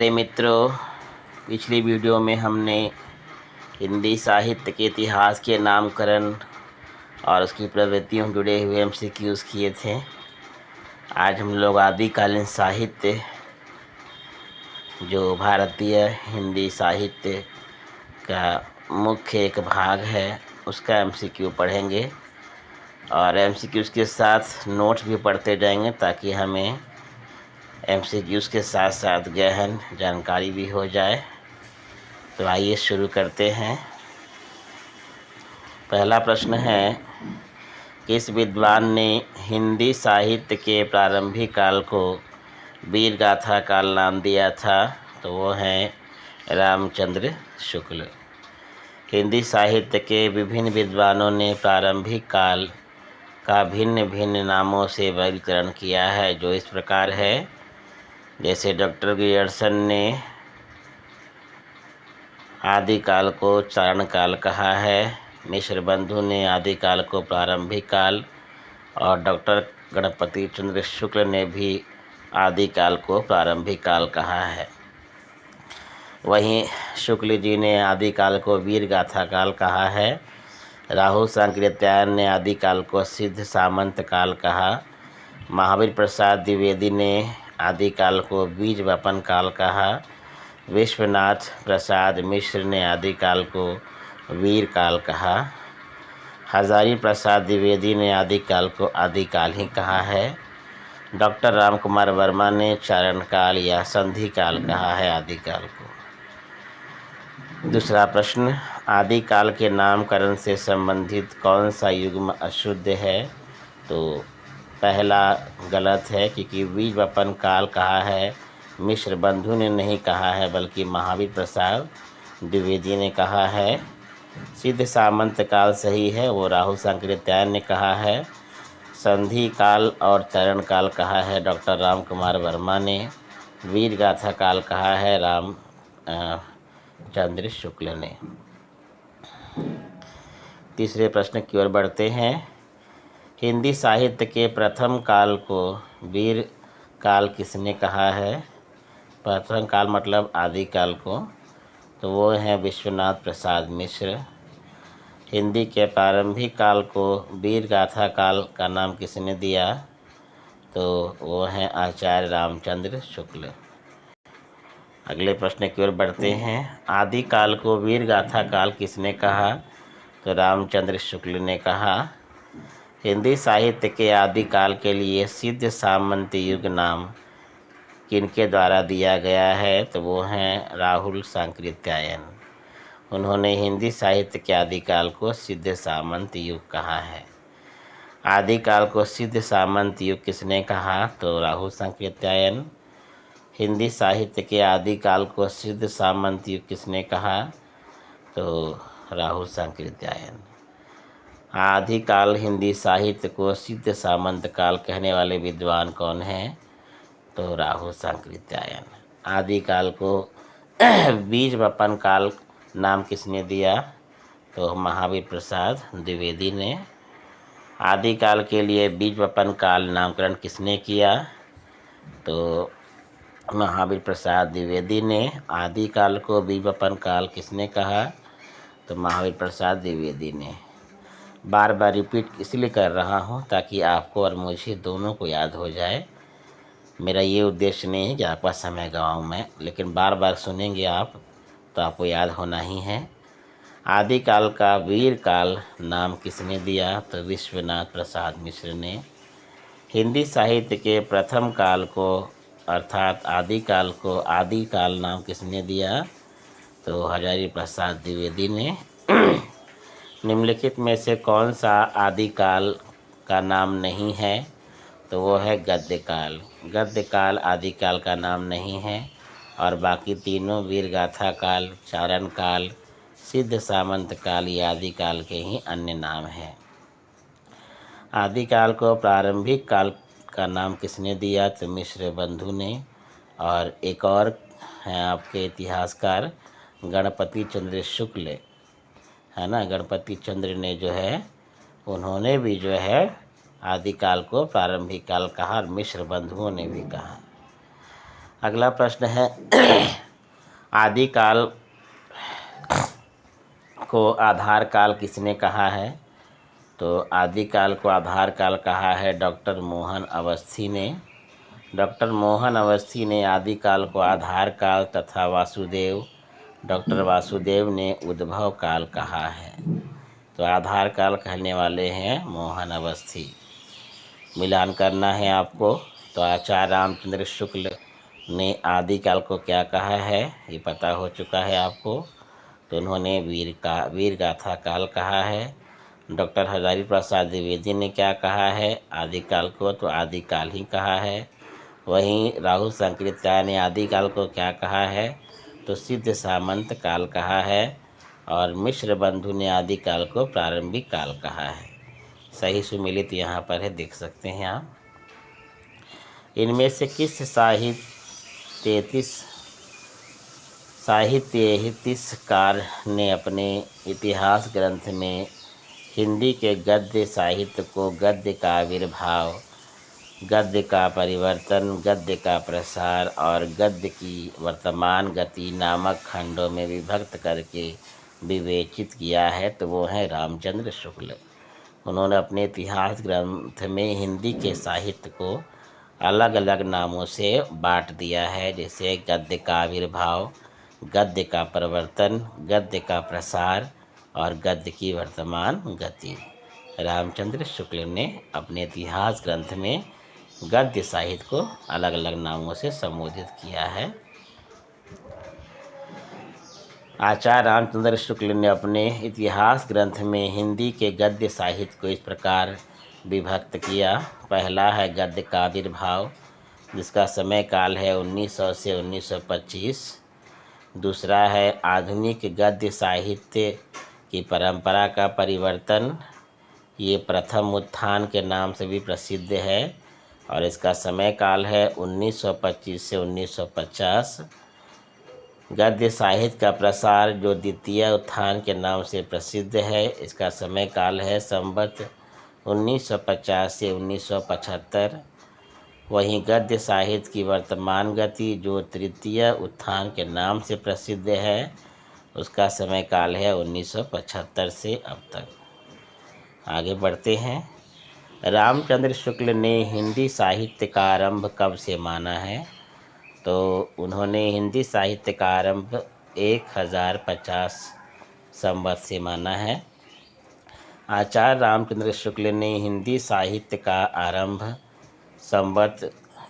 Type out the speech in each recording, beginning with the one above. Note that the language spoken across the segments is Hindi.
मेरे मित्रों, पिछली वीडियो में हमने हिंदी साहित्य के इतिहास के नामकरण और उसकी प्रवृत्तियों जुड़े हुए एमसीक्यूज़ किए थे। आज हम लोग आदिकालीन साहित्य, जो भारतीय हिंदी साहित्य का मुख्य एक भाग है, उसका एमसीक्यू पढ़ेंगे और एमसीक्यूज़ के साथ नोट्स भी पढ़ते जाएंगे ताकि हमें एमसीक्यूज़ के साथ साथ गहन जानकारी भी हो जाए। तो आइए शुरू करते हैं। पहला प्रश्न है, किस विद्वान ने हिंदी साहित्य के प्रारंभिक काल को वीर गाथा काल नाम दिया था? तो वो हैं रामचंद्र शुक्ल। हिंदी साहित्य के विभिन्न विद्वानों ने प्रारंभिक काल का भिन्न भिन्न नामों से वर्गीकरण किया है, जो इस प्रकार है। जैसे डॉक्टर ग्रियर्सन ने आदिकाल को चारण काल कहा है, मिश्र बंधु ने आदिकाल को प्रारंभिक काल और डॉक्टर गणपति चंद्र शुक्ल ने भी आदिकाल को प्रारंभिक काल कहा है। वहीं शुक्ल जी ने आदिकाल को वीर गाथा काल कहा है। राहुल सांकृत्यायन ने आदिकाल को सिद्ध सामंत काल कहा। महावीर प्रसाद द्विवेदी ने आदिकाल को बीज वपन काल कहा। विश्वनाथ प्रसाद मिश्र ने आदिकाल को वीर काल कहा। हजारी प्रसाद द्विवेदी ने आदिकाल को आदिकाल ही कहा है। डॉक्टर रामकुमार वर्मा ने चारण काल या संधि काल कहा है आदिकाल को। दूसरा प्रश्न, आदिकाल के नामकरण से संबंधित कौन सा युग्म अशुद्ध है? तो पहला गलत है, क्योंकि बीज वपन काल कहा है, मिश्र बंधु ने नहीं कहा है बल्कि महावीर प्रसाद द्विवेदी ने कहा है। सिद्ध सामंत काल सही है, वो राहुल सांकृत्यायन ने कहा है। संधि काल और चरण काल कहा है डॉक्टर रामकुमार वर्मा ने। वीर गाथा काल कहा है चंद्र शुक्ल ने। तीसरे प्रश्न की ओर बढ़ते हैं। हिंदी साहित्य के प्रथम काल को वीर काल किसने कहा है? प्रथम काल मतलब आदिकाल को, तो वो हैं विश्वनाथ प्रसाद मिश्र। हिंदी के प्रारंभिक काल को वीर गाथा काल का नाम किसने दिया? तो वो हैं आचार्य रामचंद्र शुक्ल। अगले प्रश्न की ओर बढ़ते हैं। आदिकाल को वीर गाथा काल किसने कहा? तो रामचंद्र शुक्ल ने कहा। हिंदी साहित्य के आदिकाल के लिए सिद्ध सामंत युग नाम किनके द्वारा दिया गया है? तो वो हैं राहुल सांकृत्यायन। उन्होंने हिंदी साहित्य के आदिकाल को सिद्ध सामंत युग कहा है। आदिकाल को सिद्ध सामंत युग किसने कहा? तो राहुल सांकृत्यायन। हिंदी साहित्य के आदिकाल को सिद्ध सामंत युग किसने कहा? तो राहुल सांकृत्यायन। आदिकाल हिंदी साहित्य को सिद्ध सामंत काल कहने वाले विद्वान कौन हैं? तो राहुल सांकृत्यायन। आदिकाल को बीज वपन काल नाम किसने दिया? तो महावीर प्रसाद द्विवेदी ने। आदिकाल के लिए बीज वपन काल नामकरण किसने किया? तो महावीर प्रसाद द्विवेदी ने। आदिकाल को बीज वपन काल किसने कहा? तो महावीर प्रसाद द्विवेदी ने। बार बार रिपीट इसलिए कर रहा हूँ ताकि आपको और मुझे दोनों को याद हो जाए। मेरा ये उद्देश्य नहीं है कि आपका समय गंवाऊँ मैं, लेकिन बार बार सुनेंगे आप तो आपको याद होना ही है। आदिकाल का वीर काल नाम किसने दिया? तो विश्वनाथ प्रसाद मिश्र ने। हिंदी साहित्य के प्रथम काल को अर्थात आदिकाल को आदिकाल नाम किसने दिया? तो हजारी प्रसाद द्विवेदी ने। निम्नलिखित में से कौन सा आदिकाल का नाम नहीं है? तो वो है गद्यकाल। गद्यकाल आदिकाल का नाम नहीं है और बाकी तीनों वीर गाथा काल, चारण काल, सिद्ध सामंत काल ये आदिकाल के ही अन्य नाम हैं। आदिकाल को प्रारंभिक काल का नाम किसने दिया? तो मिश्र बंधु ने। और एक और हैं आपके इतिहासकार गणपति चंद्र शुक्ल, है ना। गणपति चंद्र ने जो है, उन्होंने भी जो है आदिकाल को प्रारंभिक काल कहा और मिश्र बंधुओं ने भी कहा। अगला प्रश्न है आदिकाल को आधार काल किसने कहा है? तो आदिकाल को आधार काल कहा है डॉक्टर मोहन अवस्थी ने। डॉक्टर मोहन अवस्थी ने आदिकाल को आधार काल तथा डॉक्टर वासुदेव ने उद्भव काल कहा है। तो आधार काल कहने वाले हैं मोहन अवस्थी। मिलान करना है आपको। तो आचार्य रामचंद्र शुक्ल ने आदिकाल को क्या कहा है ये पता हो चुका है आपको। तो उन्होंने वीर गाथा काल कहा है। डॉक्टर हजारी प्रसाद द्विवेदी ने क्या कहा है आदिकाल को? तो आदिकाल ही कहा है। वहीं राहुल संकृत्याय ने आदिकाल को क्या कहा है? तो सिद्ध सामंत काल कहा है। और मिश्र बंधु ने आदिकाल को प्रारंभिक काल कहा है। सही सुमिलित यहाँ पर है, देख सकते हैं आप। इनमें से किस साहित्यहितकार ने अपने इतिहास ग्रंथ में हिंदी के गद्य साहित्य को गद्य का आविर्भाव, गद्य का परिवर्तन, गद्य का प्रसार और गद्य की वर्तमान गति नामक खंडों में विभक्त करके विवेचित किया है? तो वो है रामचंद्र शुक्ल। उन्होंने अपने इतिहास ग्रंथ में हिंदी के साहित्य को अलग अलग नामों से बांट दिया है, जैसे गद्य का आविर्भाव, गद्य का परिवर्तन, गद्य का प्रसार और गद्य की वर्तमान गति। रामचंद्र शुक्ल ने अपने इतिहास ग्रंथ में गद्य साहित्य को अलग अलग नामों से संबोधित किया है। आचार्य रामचंद्र शुक्ल ने अपने इतिहास ग्रंथ में हिंदी के गद्य साहित्य को इस प्रकार विभक्त किया। पहला है गद्य का आविर्भाव, जिसका समय काल है 1900 से 1925। दूसरा है आधुनिक गद्य साहित्य की परंपरा का परिवर्तन, ये प्रथम उत्थान के नाम से भी प्रसिद्ध है और इसका समय काल है 1925 से 1950। गद्य साहित्य का प्रसार जो द्वितीय उत्थान के नाम से प्रसिद्ध है, इसका समय काल है संवत 1950 से 1975। वहीं गद्य साहित्य की वर्तमान गति जो तृतीय उत्थान के नाम से प्रसिद्ध है, उसका समय काल है 1975 से अब तक। आगे बढ़ते हैं। रामचंद्र शुक्ल ने हिंदी साहित्य का आरंभ कब से माना है? तो उन्होंने हिंदी साहित्य का आरंभ 1050 संवत से माना है। आचार्य रामचंद्र शुक्ल ने हिंदी साहित्य का आरंभ संवत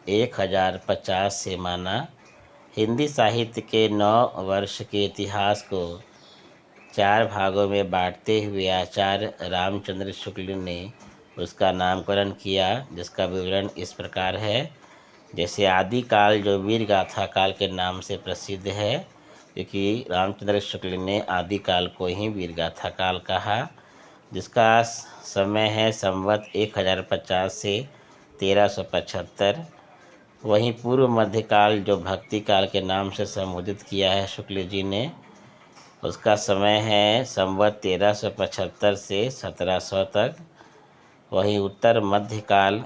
1050 से माना। हिंदी साहित्य के 9 वर्ष के इतिहास को 4 भागों में बांटते हुए आचार्य रामचंद्र शुक्ल ने उसका नामकरण किया, जिसका विवरण इस प्रकार है। जैसे आदिकाल जो वीर गाथा काल के नाम से प्रसिद्ध है, क्योंकि रामचंद्र शुक्ल ने आदिकाल को ही वीर गाथा काल कहा, जिसका समय है संवत 1050 से 1375। वहीं पूर्व मध्यकाल जो भक्ति काल के नाम से संबोधित किया है शुक्ल जी ने, उसका समय है संवत 1375 से 1700 तक। वहीं उत्तर मध्यकाल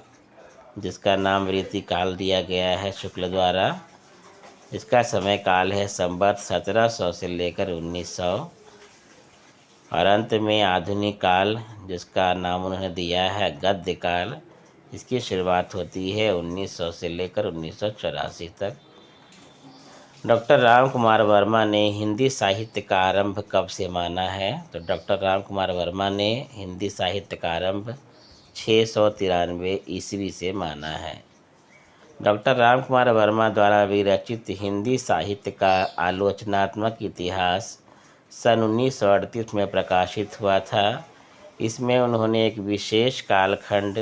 जिसका नाम रीति काल दिया गया है शुक्ल द्वारा, इसका समय काल है संवत 1700 से लेकर 1900। और अंत में आधुनिक काल जिसका नाम उन्होंने दिया है गद्य काल, इसकी शुरुआत होती है 1900 से लेकर 1984 तक। डॉक्टर राम कुमार वर्मा ने हिंदी साहित्य का आरंभ कब से माना है? तो डॉक्टर राम कुमार वर्मा ने हिंदी साहित्य का आरंभ 693 ईस्वी से माना है। डॉक्टर राम कुमार वर्मा द्वारा विरचित हिंदी साहित्य का आलोचनात्मक इतिहास सन 1938 में प्रकाशित हुआ था। इसमें उन्होंने एक विशेष कालखंड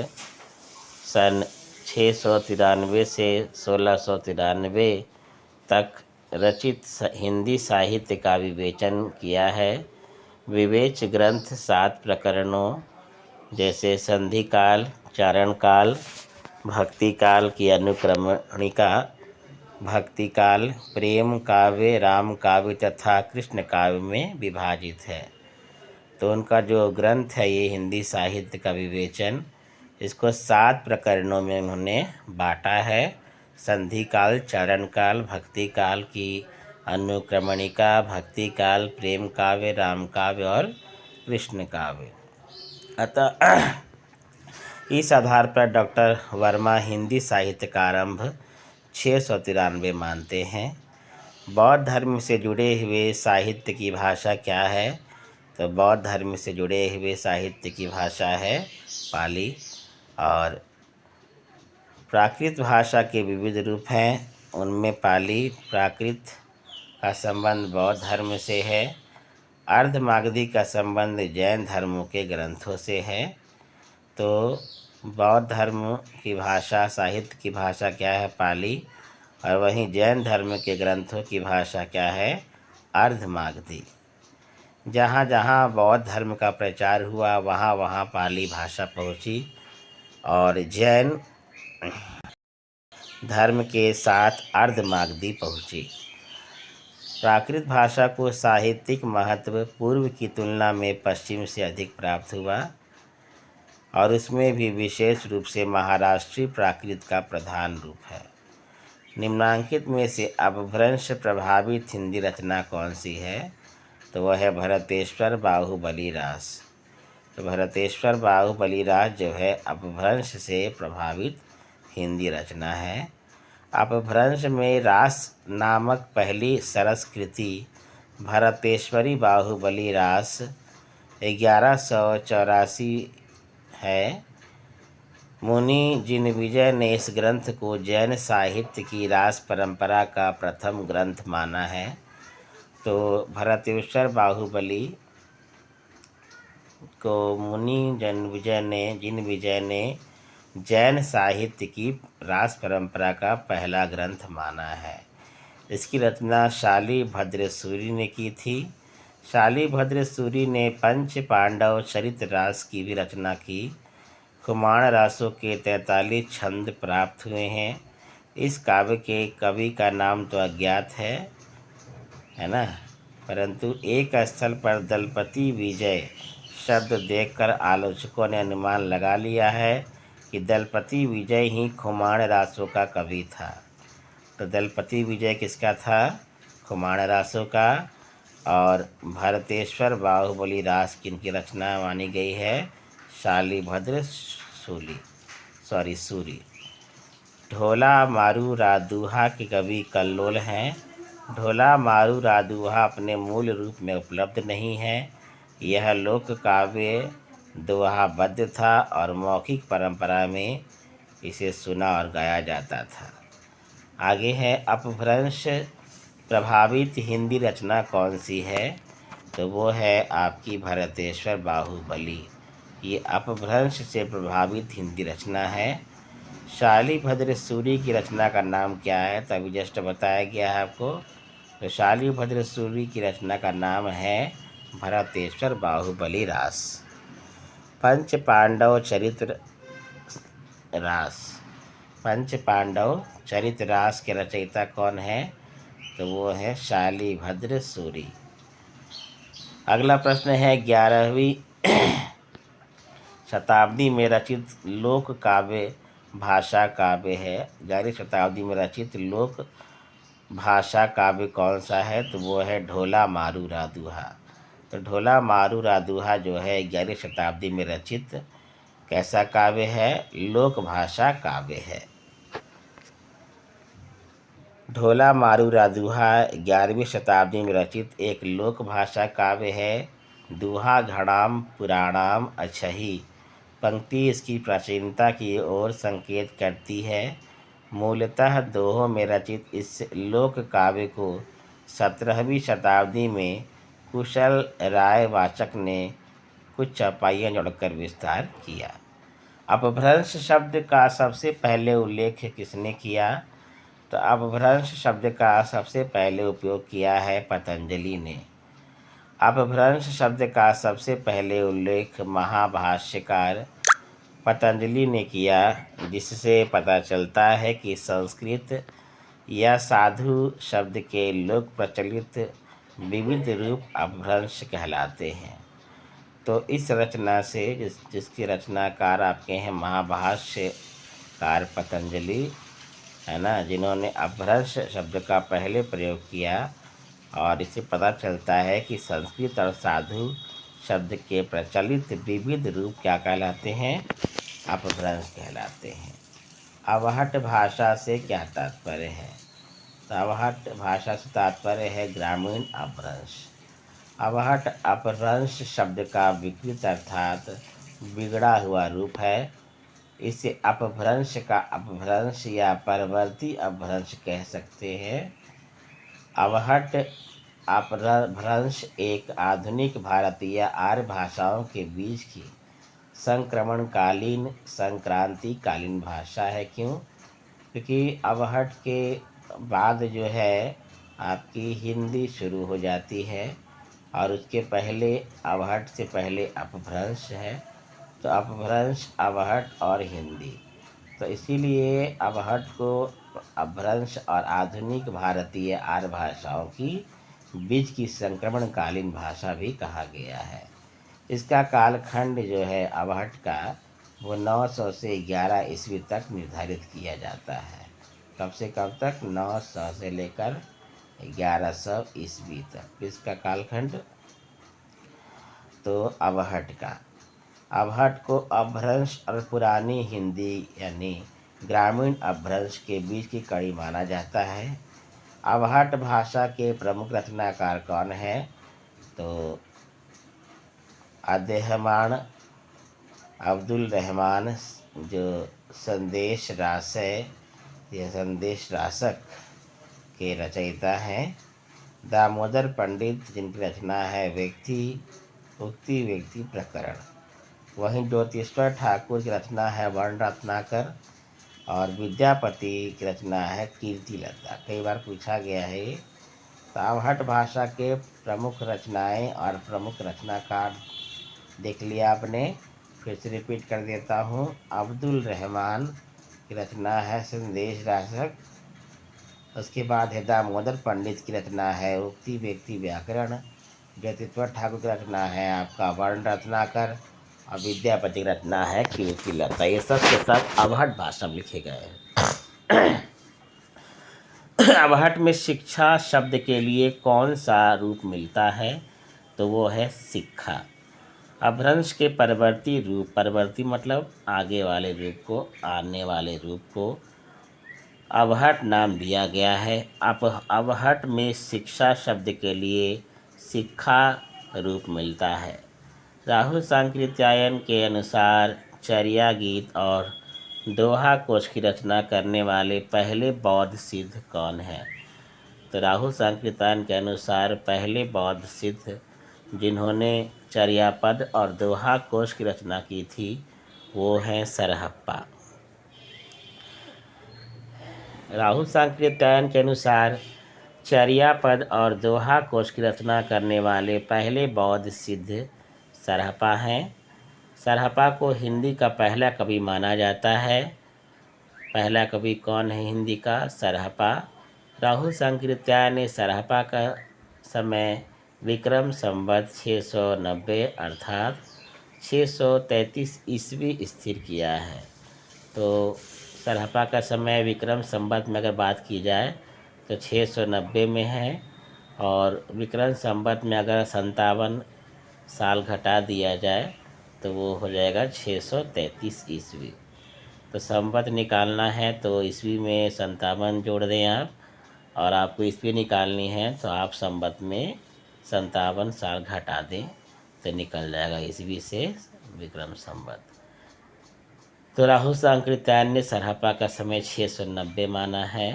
सन 693 से 1693 तक रचित हिंदी साहित्य का विवेचन किया है। विवेच्य ग्रंथ 7 प्रकरणों जैसे संधि काल, चारण काल, भक्ति काल की अनुक्रमणिका, भक्ति काल, प्रेम काव्य, राम काव्य तथा कृष्ण काव्य में विभाजित है। तो उनका जो ग्रंथ है ये हिंदी साहित्य का विवेचन, इसको 7 प्रकरणों में उन्होंने बांटा है। संधि काल, चरण काल, भक्ति काल की अनुक्रमणिका, भक्ति काल, प्रेम काव्य, राम काव्य और कृष्ण काव्य। अतः इस आधार पर डॉक्टर वर्मा हिंदी साहित्य का आरंभ 693 मानते हैं। बौद्ध धर्म से जुड़े हुए साहित्य की भाषा क्या है? तो बौद्ध धर्म से जुड़े हुए साहित्य की भाषा है पाली। और प्राकृत भाषा के विविध रूप हैं, उनमें पाली प्राकृत का संबंध बौद्ध धर्म से है। अर्धमागधी का संबंध जैन धर्मों के ग्रंथों से है। तो बौद्ध धर्म की भाषा, साहित्य की भाषा क्या है? पाली। और वहीं जैन धर्म के ग्रंथों की भाषा क्या है? अर्धमागधी। जहाँ जहाँ बौद्ध धर्म का प्रचार हुआ वहाँ वहाँ पाली भाषा पहुँची और जैन धर्म के साथ अर्धमागधी पहुँची। प्राकृत भाषा को साहित्यिक महत्व पूर्व की तुलना में पश्चिम से अधिक प्राप्त हुआ और उसमें भी विशेष रूप से महाराष्ट्रीय प्राकृत का प्रधान रूप है। निम्नांकित में से अपभ्रंश प्रभावित हिंदी रचना कौन सी है? तो वह है भरतेश्वर बाहुबली रास। तो भरतेश्वर बाहुबली रास जो है अपभ्रंश से प्रभावित हिंदी रचना है। अपभ्रंश में रास नामक पहली सरस कृति भरतेश्वरी बाहुबली रास 1184 है। मुनि जिनविजय ने इस ग्रंथ को जैन साहित्य की रास परंपरा का प्रथम ग्रंथ माना है। तो भरतेश्वर बाहुबली को मुनि जिनविजय ने जैन साहित्य की रास परंपरा का पहला ग्रंथ माना है। इसकी रचना शालिभद्र सूरि ने की थी। शालिभद्र सूरि ने पंच पांडव चरित रास की भी रचना की। कुमाण रासों के 43 छंद प्राप्त हुए हैं। इस काव्य के कवि का नाम तो अज्ञात है ना, परंतु एक स्थल पर दलपति विजय शब्द देखकर आलोचकों ने अनुमान लगा लिया है कि दलपति विजय ही कुमाण रासों का कवि था। तो दलपति विजय किसका था? कुमाण रासों का। और भरतेश्वर बाहुबली रास किनकी रचना मानी गई है? शालिभद्र सूरि। ढोला मारू रादुहा के कवि कल्लोल हैं। ढोला मारू रादुहा अपने मूल रूप में उपलब्ध नहीं है। यह लोक काव्य दोहाबद्ध था और मौखिक परंपरा में इसे सुना और गाया जाता था। आगे है अपभ्रंश प्रभावित हिंदी रचना कौन सी है? तो वो है आपकी भरतेश्वर बाहुबली। ये अपभ्रंश से प्रभावित हिंदी रचना है। शालिभद्र सूरि की रचना का नाम क्या है? तो अभी जस्ट बताया गया है आपको। तो शालिभद्र सूरि की रचना का नाम है भरतेश्वर बाहुबली रास। पंच पांडव चरित रास के रचयिता कौन है? तो वो है शालिभद्र सूरि। अगला प्रश्न है 11वीं शताब्दी में रचित लोक काव्य भाषा काव्य है। 11वीं शताब्दी में रचित लोक भाषा काव्य कौन सा है? तो वो है ढोला मारू रादुहा। तो ढोला मारू रादुहा जो है 11वीं शताब्दी में रचित कैसा काव्य है? लोक भाषा काव्य है। ढोला मारू रादुहा 11वीं शताब्दी में रचित एक लोक भाषा काव्य है। दुहा घड़ाम पुराणाम अछही पंक्ति इसकी प्राचीनता की ओर संकेत करती है। मूलतः दोहों में रचित इस लोक काव्य को 17वीं शताब्दी में कुशल राय वाचक ने कुछ चौपाइयाँ जोड़कर विस्तार किया। अपभ्रंश शब्द का सबसे पहले उल्लेख किसने किया? तो अपभ्रंश शब्द का सबसे पहले उपयोग किया है पतंजलि ने। अपभ्रंश शब्द का सबसे पहले उल्लेख महाभाष्यकार पतंजलि ने किया, जिससे पता चलता है कि संस्कृत या साधु शब्द के लोक प्रचलित विविध रूप अपभ्रंश कहलाते हैं। तो इस रचना से जिसकी रचनाकार आपके हैं महाभाष्यकार पतंजलि, है ना, जिन्होंने अपभ्रंश शब्द का पहले प्रयोग किया। और इससे पता चलता है कि संस्कृत और साधु शब्द के प्रचलित विविध रूप क्या कहलाते हैं, अपभ्रंश कहलाते हैं। अवहट भाषा से क्या तात्पर्य है, तो अवहट भाषा से तात्पर्य है ग्रामीण अपभ्रंश। अवहट अपभ्रंश शब्द का विकृत अर्थात बिगड़ा हुआ रूप है। इसे अपभ्रंश का अपभ्रंश या परवर्ती अपभ्रंश कह सकते हैं। अवहट अपभ्रंश एक आधुनिक भारतीय आर्य भाषाओं के बीच की संक्रमणकालीन संक्रांतिकालीन भाषा है। क्यों? क्योंकि अवहट के बाद जो है आपकी हिंदी शुरू हो जाती है और उसके पहले अवहट से पहले अपभ्रंश है। तो अपभ्रंश अवहट और हिंदी, तो इसीलिए अवहट को अपभ्रंश और आधुनिक भारतीय आर्य भाषाओं की बीच की संक्रमणकालीन भाषा भी कहा गया है। इसका कालखंड जो है अवहट का वो 900 से 11 ईस्वी तक निर्धारित किया जाता है। कब से कब तक? 900 से लेकर 1100 ईस्वी तक इसका कालखंड। तो अवहट का, अवहट को अपभ्रंश और पुरानी हिंदी यानी ग्रामीण अपभ्रंश के बीच की कड़ी माना जाता है। अवहट भाषा के प्रमुख रचनाकार कौन है? तो अब्दुल अब्दुल रहमान जो संदेश रासय या संदेश रासक के रचयिता हैं। दामोदर पंडित जिनकी रचना है उक्ति व्यक्ति प्रकरण। वहीं ज्योतिश्वर ठाकुर की रचना है वर्ण रत्नाकर और विद्यापति की रचना है कीर्तिलता। कई बार पूछा गया है। तो अवहट भाषा के प्रमुख रचनाएं और प्रमुख रचनाकार देख लिया आपने, फिर से रिपीट कर देता हूँ। अब्दुल रहमान की रचना है संदेश रासक। उसके बाद है दामोदर पंडित की रचना है उक्ति व्यक्ति व्याकरण। ज्योतिश्वर ठाकुर की रचना है आपका वर्ण रत्नाकर और विद्यापति की रचना है कीर्तिलता। ये सब के सब अवहट भाषा में लिखे गए हैं। अवहट में शिक्षा शब्द के लिए कौन सा रूप मिलता है? तो वो है शिक्षा। अपभ्रंश के परवर्ती रूप, परवर्ती मतलब आगे वाले रूप को, आने वाले रूप को अवहट नाम दिया गया है। अवहट में शिक्षा शब्द के लिए शिक्षा रूप मिलता है। राहुल सांकृत्यायन के अनुसार चर्या गीत और दोहा कोश की रचना करने वाले पहले बौद्ध सिद्ध कौन है? तो राहुल सांकृत्यायन के अनुसार पहले बौद्ध सिद्ध जिन्होंने चर्यापद और दोहा कोश की रचना की थी वो हैं सरहप्पा। राहुल सांकृत्यायन के अनुसार चर्यापद और दोहा कोश की रचना करने वाले पहले बौद्ध सिद्ध सरहप्पा हैं। सरहप्पा को हिंदी का पहला कवि माना जाता है। पहला कवि कौन है हिंदी का? सरहप्पा। राहुल सांकृत्यायन ने सरहप्पा का समय विक्रम संवत 690 अर्थात 633 ईस्वी स्थिर किया है। तो सरहप्पा का समय विक्रम संवत में अगर बात की जाए तो 690 में है और विक्रम संवत में अगर 57 साल घटा दिया जाए तो वो हो जाएगा 633 ईस्वी। तो संवत निकालना है तो ईस्वी में 57 जोड़ दें आप, और आपको ईस्वी निकालनी है तो आप संवत में 57 साल घटा दें तो निकल जाएगा ईस्वी से विक्रम संवत। तो राहुल सांकृत्यायन ने सरहप्पा का समय 690 माना है।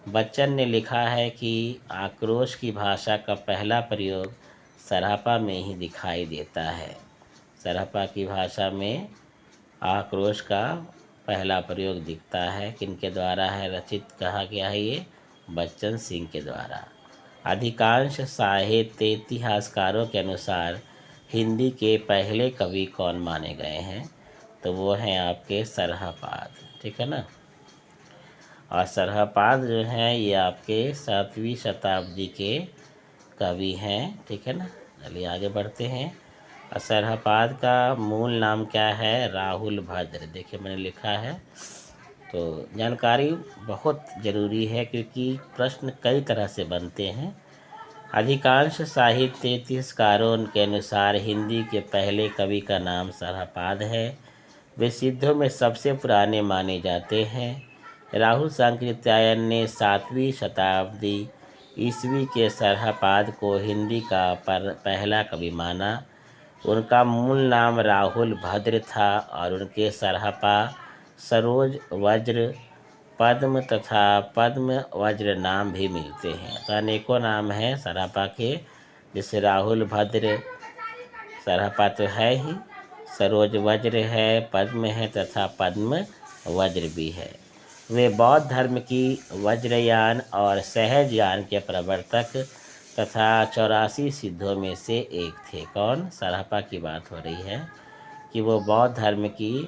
बच्चन ने लिखा है कि आक्रोश की भाषा का पहला प्रयोग सरहप्पा में ही दिखाई देता है। सरहप्पा की भाषा में आक्रोश का पहला प्रयोग दिखता है। किनके द्वारा है रचित कहा गया है? ये बच्चन सिंह के द्वारा। अधिकांश साहित्य इतिहासकारों के अनुसार हिंदी के पहले कवि कौन माने गए हैं? तो वो हैं आपके सरहपाद। ठीक है ना। और सरहपाद जो हैं ये आपके 7वीं शताब्दी के कवि हैं। ठीक है ना। चलिए आगे बढ़ते हैं। और सरहपाद का मूल नाम क्या है? राहुल भद्र। देखिए मैंने लिखा है तो जानकारी बहुत ज़रूरी है क्योंकि प्रश्न कई तरह से बनते हैं। अधिकांश साहित्य इतिहासकारों के अनुसार हिंदी के पहले कवि का नाम सरहपाद है। वे सिद्धों में सबसे पुराने माने जाते हैं। राहुल सांकृत्यायन ने 7वीं शताब्दी ईस्वी के सरहपाद को हिंदी का पहला कवि माना। उनका मूल नाम राहुल भद्र था और उनके सरहपा सरोज वज्र पद्म तथा पद्म वज्र नाम भी मिलते हैं। तो अनेकों नाम हैं सरहपा के, जैसे राहुल भद्र सरहपा तो है ही, सरोज वज्र है, पद्म है तथा पद्म वज्र भी है। वे बौद्ध धर्म की वज्रयान और सहजयान के प्रवर्तक तथा 84 सिद्धों में से एक थे। कौन? सरहपा की बात हो रही है कि वो बौद्ध धर्म की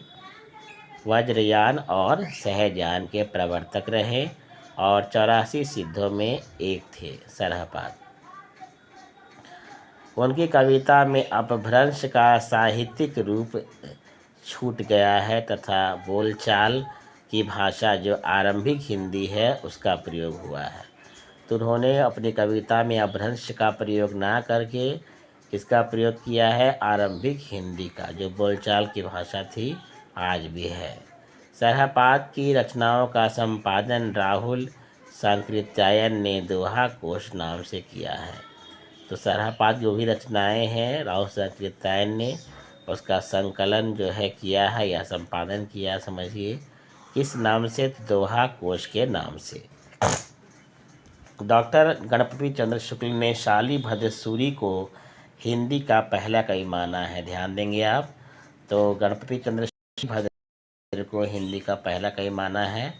वज्रयान और सहजयान के प्रवर्तक रहे और 84 सिद्धों में एक थे सरहपाद। उनकी कविता में अपभ्रंश का साहित्यिक रूप छूट गया है तथा बोलचाल की भाषा जो आरंभिक हिंदी है उसका प्रयोग हुआ है। तो उन्होंने अपनी कविता में अपभ्रंश का प्रयोग ना करके इसका प्रयोग किया है आरंभिक हिंदी का, जो बोलचाल की भाषा थी, आज भी है। सरहपाद की रचनाओं का संपादन राहुल सांकृत्यायन ने दोहा कोश नाम से किया है। तो सरहपाद जो भी रचनाएं हैं राहुल सांकृत्यायन ने उसका संकलन जो है किया है या संपादन किया, समझिए किस नाम से? दोहा कोश के नाम से। डॉक्टर गणपति चंद्र शुक्ल ने शालिभद्र सूरी को हिंदी का पहला कवि माना है। ध्यान देंगे आप। तो गणपति चंद्र भद्र को हिंदी का पहला कवि माना है।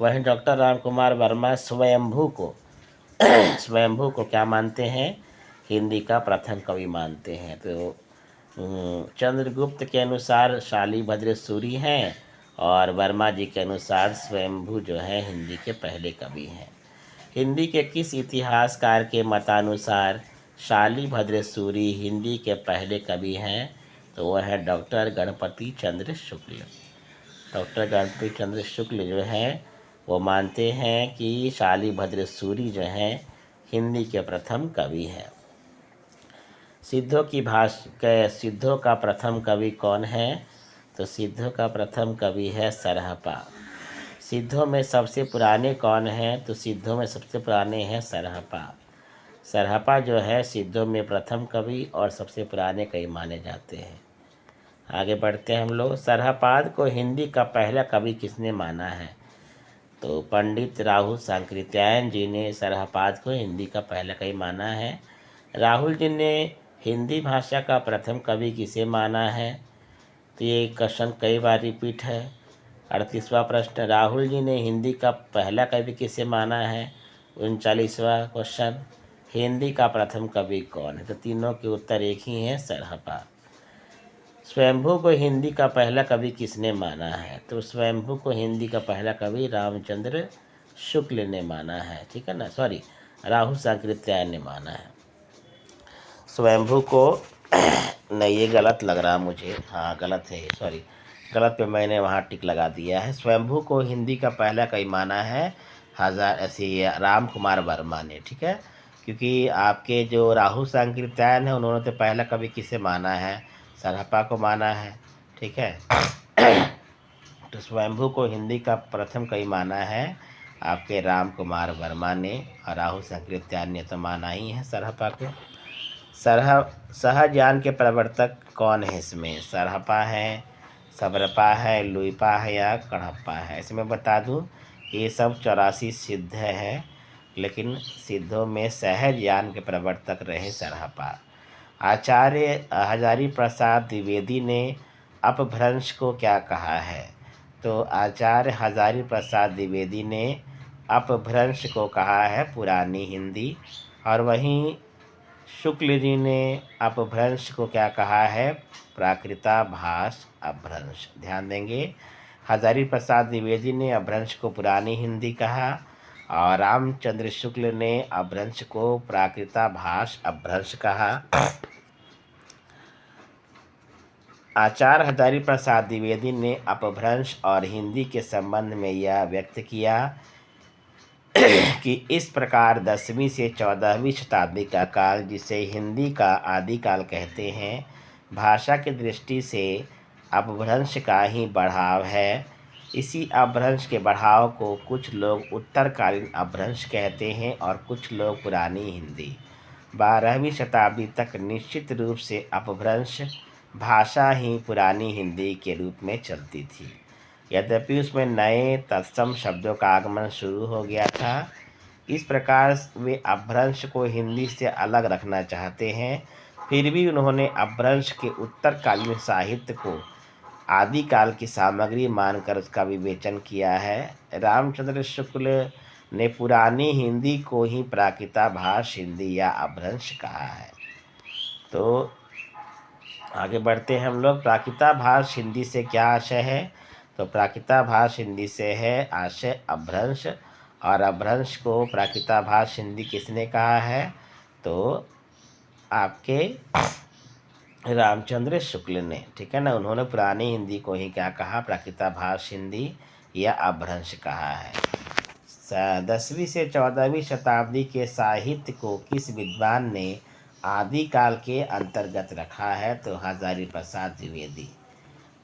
वहीं डॉक्टर रामकुमार वर्मा स्वयंभू को क्या मानते हैं? हिंदी का प्रथम कवि मानते हैं। तो चंद्रगुप्त के अनुसार शालिभद्र सूरी हैं और वर्मा जी के अनुसार स्वयंभू जो है हिंदी के पहले कवि हैं। हिंदी के किस इतिहासकार के मतानुसार शालिभद्र सूरी हिंदी के पहले कवि हैं? तो वह है डॉक्टर गणपति चंद्र शुक्ल। डॉक्टर गणपति चंद्र शुक्ल जो हैं वो मानते हैं कि शालिभद्र सूरी जो हैं हिंदी के प्रथम कवि हैं। सिद्धों का प्रथम कवि कौन है? तो सिद्धों का प्रथम कवि है सरहपा। सिद्धों में सबसे पुराने कौन हैं? तो सिद्धों में सबसे पुराने हैं सरहपा। सरहपा जो है सिद्धों में प्रथम कवि और सबसे पुराने कवि माने जाते हैं। आगे बढ़ते हैं हम लोग। सरहपाद को हिंदी का पहला कवि किसने माना है? तो पंडित राहुल सांकृत्यायन जी ने सरहपाद को हिंदी का पहला कवि माना है। राहुल जी ने हिंदी भाषा का प्रथम कवि किसे माना है? तो ये क्वेश्चन कई बार रिपीट है। 38वां प्रश्न, राहुल जी ने हिंदी का पहला कवि किसे माना है? 39वां क्वेश्चन, हिंदी का प्रथम कवि कौन है? तो तीनों के उत्तर एक ही हैं, सरहपा। स्वयंभू को हिंदी का पहला कवि किसने माना है? तो स्वयंभू को हिंदी का पहला कवि रामचंद्र शुक्ल ने माना है। ठीक है ना, सॉरी, राहुल सांकृत्यायन ने माना है। स्वयंभू को नहीं, ये गलत लग रहा मुझे, हाँ गलत है, सॉरी, गलत पे मैंने वहाँ टिक लगा दिया है। स्वयंभू को हिंदी का पहला कवि माना है राम कुमार वर्मा ने। ठीक है, क्योंकि आपके जो राहुल सांकृत्यायन है उन्होंने तो पहला कवि किसे माना है? सरहपा को माना है। ठीक है तो स्वयंभू को हिंदी का प्रथम कवि माना है आपके राम कुमार वर्मा ने, और राहुल सांकृत्यायन ने तो माना ही है सरहपा को। सहजयान के प्रवर्तक कौन है इसमें? सरहपा है, सबरपा है, लुइपा है या कणप्पा है? इसमें बता दूं ये सब 84 सिद्ध है, लेकिन सिद्धों में सहजयान के प्रवर्तक रहे सरहपा। आचार्य हजारी प्रसाद द्विवेदी ने अपभ्रंश को क्या कहा है? तो आचार्य हजारी प्रसाद द्विवेदी ने अपभ्रंश को कहा है पुरानी हिंदी, और वहीं शुक्ल जी ने अपभ्रंश को क्या कहा है? प्राकृताभाष अपभ्रंश। ध्यान देंगे, हजारी प्रसाद द्विवेदी ने अपभ्रंश को पुरानी हिंदी कहा और रामचंद्र शुक्ल ने अपभ्रंश को प्राकृताभाष अपभ्रंश कहा। आचार्य हजारी प्रसाद द्विवेदी ने अपभ्रंश और हिंदी के संबंध में यह व्यक्त किया कि इस प्रकार 10वीं से 14वीं शताब्दी का काल, जिसे हिंदी का आदिकाल कहते हैं, भाषा की दृष्टि से अपभ्रंश का ही बढ़ाव है। इसी अपभ्रंश के बढ़ाव को कुछ लोग उत्तरकालीन अपभ्रंश कहते हैं और कुछ लोग पुरानी हिंदी। 12वीं शताब्दी तक निश्चित रूप से अपभ्रंश भाषा ही पुरानी हिंदी के रूप में चलती थी। यद्यपि उसमें नए तत्सम शब्दों का आगमन शुरू हो गया था। इस प्रकार वे अपभ्रंश को हिंदी से अलग रखना चाहते हैं। फिर भी उन्होंने अपभ्रंश के उत्तरकालीन साहित्य को आदिकाल की सामग्री मानकर उसका विवेचन किया है। रामचंद्र शुक्ल ने पुरानी हिंदी को ही प्राकृताभाष हिंदी या अपभ्रंश कहा है। तो आगे बढ़ते हैं हम लोग। प्राकृताभाष हिंदी से क्या आशय है? तो प्राकृताभाष हिंदी से है आशय अपभ्रंश, और अपभ्रंश को प्राकृताभाष हिंदी किसने कहा है? तो आपके रामचंद्र शुक्ल ने, ठीक है ना। उन्होंने पुरानी हिंदी को ही क्या कहा? प्राकृताभाष हिंदी या अपभ्रंश कहा है। 10वीं से 14वीं शताब्दी के साहित्य को किस विद्वान ने आदिकाल के अंतर्गत रखा है? तो हजारी प्रसाद द्विवेदी।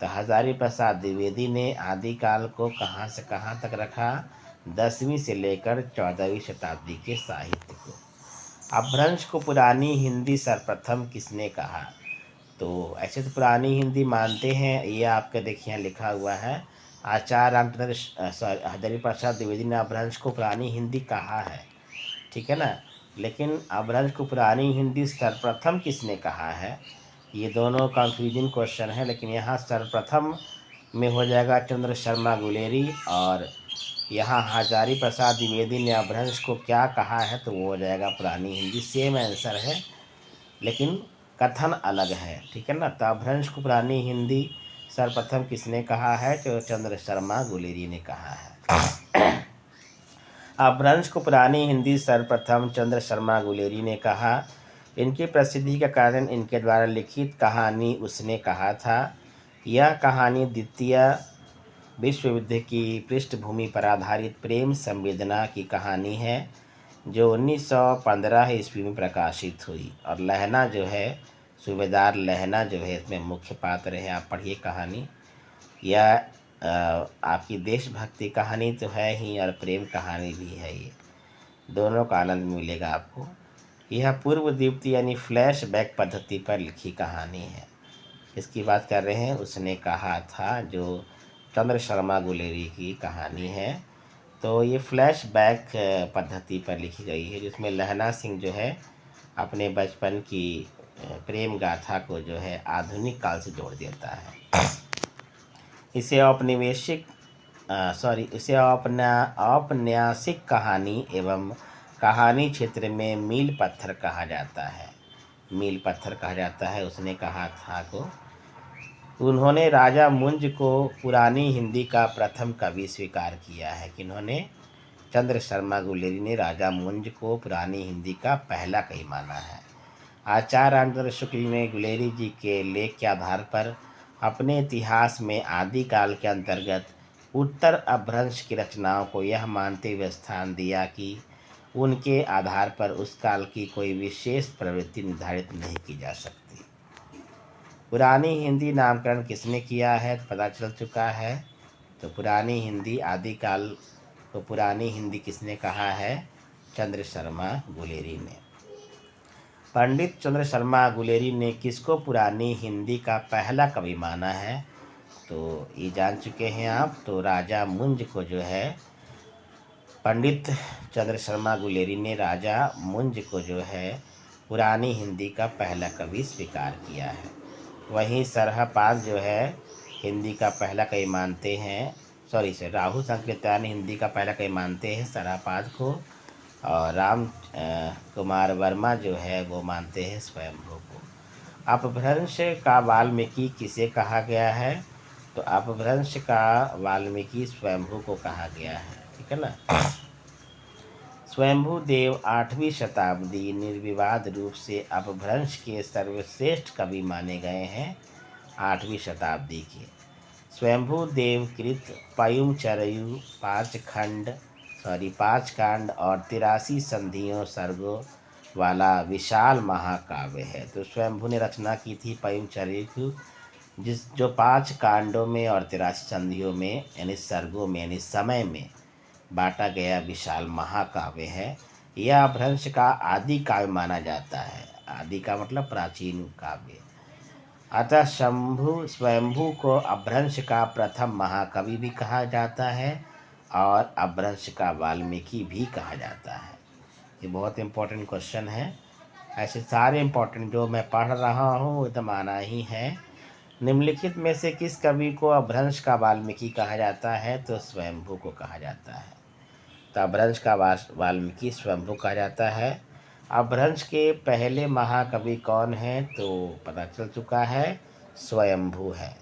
तो हजारी प्रसाद द्विवेदी ने आदिकाल को कहाँ से कहाँ तक रखा? 10वीं से लेकर 14वीं शताब्दी के साहित्य को। अपभ्रंश को पुरानी हिंदी सर्वप्रथम किसने कहा? तो ऐसे तो पुरानी हिंदी मानते हैं, ये आपके देखिए यहाँ लिखा हुआ है। आचार्य रामचंद्र हजारी प्रसाद द्विवेदी ने अपभ्रंश को पुरानी हिंदी कहा है, ठीक है ना। लेकिन अपभ्रंश को पुरानी हिंदी सर्वप्रथम किसने कहा है? ये दोनों कंफ्यूजिंग क्वेश्चन है, लेकिन यहाँ सर्वप्रथम में हो जाएगा चंद्र शर्मा गुलेरी, और यहाँ हजारी प्रसाद द्विवेदी ने अपभ्रंश को क्या कहा है? तो वो हो जाएगा पुरानी हिंदी। सेम आंसर है, लेकिन कथन अलग है, ठीक है ना। तो अपभ्रंश को पुरानी हिंदी सर्वप्रथम किसने कहा है? तो चंद्र शर्मा गुलेरी ने कहा है। अपभ्रंश को पुरानी हिंदी सर्वप्रथम चंद्र शर्मा गुलेरी ने कहा। इनकी प्रसिद्धि का कारण इनके द्वारा लिखित कहानी उसने कहा था। यह कहानी द्वितीय विश्व युद्ध की पृष्ठभूमि पर आधारित प्रेम संवेदना की कहानी है, जो 1915 ईस्वी में प्रकाशित हुई। और लहना जो है, सूबेदार लहना जो है, इसमें मुख्य पात्र है। आप पढ़िए कहानी। यह आपकी देशभक्ति कहानी तो है ही, और प्रेम कहानी भी है। ये दोनों का आनंद मिलेगा आपको। यह पूर्व दीप्ति यानी फ्लैशबैक पद्धति पर लिखी कहानी है। इसकी बात कर रहे हैं, उसने कहा था, जो चंद्र शर्मा गुलेरी की कहानी है। तो ये फ्लैशबैक पद्धति पर लिखी गई है, जिसमें लहना सिंह जो है अपने बचपन की प्रेम गाथा को जो है आधुनिक काल से जोड़ देता है। इसे औपन्यासिक कहानी एवं कहानी क्षेत्र में मील पत्थर कहा जाता है। मील पत्थर कहा जाता है, उसने कहा था को। उन्होंने राजा मुंज को पुरानी हिंदी का प्रथम कवि स्वीकार किया है। किन्होंने? चंद्र शर्मा गुलेरी ने राजा मुंज को पुरानी हिंदी का पहला कवि माना है। आचार्य रामचंद्र शुक्ल ने गुलेरी जी के लेख के आधार पर अपने इतिहास में आदिकाल के अंतर्गत उत्तर अपभ्रंश की रचनाओं को यह मानते हुए स्थान दिया कि उनके आधार पर उस काल की कोई विशेष प्रवृत्ति निर्धारित नहीं की जा सकती। पुरानी हिंदी नामकरण किसने किया है? पता चल चुका है। तो पुरानी हिंदी आदिकाल को पुरानी हिंदी किसने कहा है? चंद्र शर्मा गुलेरी ने। पंडित चंद्र शर्मा गुलेरी ने किसको पुरानी हिंदी का पहला कवि माना है? तो ये जान चुके हैं आप। तो राजा मुंज को जो है पंडित चंद्र शर्मा गुलेरी ने राजा मुंज को जो है पुरानी हिंदी का पहला कवि स्वीकार किया है। वहीं सरहपाद जो है हिंदी का पहला कवि मानते हैं, राहु संकृत्यायन हिंदी का पहला कवि मानते हैं सरहपाद को, और राम कुमार वर्मा जो है वो मानते हैं स्वयंभू को। अपभ्रंश का वाल्मीकि किसे कहा गया है? तो अपभ्रंश का वाल्मीकि स्वयंभू को कहा गया है, ठीक है ना। स्वयंभू देव 8वीं शताब्दी निर्विवाद रूप से अपभ्रंश के सर्वश्रेष्ठ कवि माने गए हैं। 8वीं शताब्दी की। स्वयंभू देवकृत पयुम चरयु 5 कांड और 83 संधियों सर्गों वाला विशाल महाकाव्य है। तो स्वयंभू ने रचना की थी पयुम चरयु, जो 5 कांडों में और 83 संधियों में यानी सर्गों में यानी समय में बांटा गया विशाल महाकाव्य है। यह अपभ्रंश का आदि काव्य माना जाता है। आदि का मतलब प्राचीन काव्य। अतः स्वयंभू को अपभ्रंश का प्रथम महाकवि भी कहा जाता है और अपभ्रंश का वाल्मीकि भी कहा जाता है। ये बहुत इम्पोर्टेंट क्वेश्चन है। ऐसे सारे इम्पोर्टेंट जो मैं पढ़ रहा हूँ एकदम आना ही है। निम्नलिखित में से किस कवि को अपभ्रंश का वाल्मीकि कहा जाता है? तो स्वयंभू को कहा जाता है। तो अपभ्रंश का वाल्मीकि स्वयंभू कहा जाता है। अपभ्रंश के पहले महाकवि कौन हैं? तो पता चल चुका है, स्वयंभू है।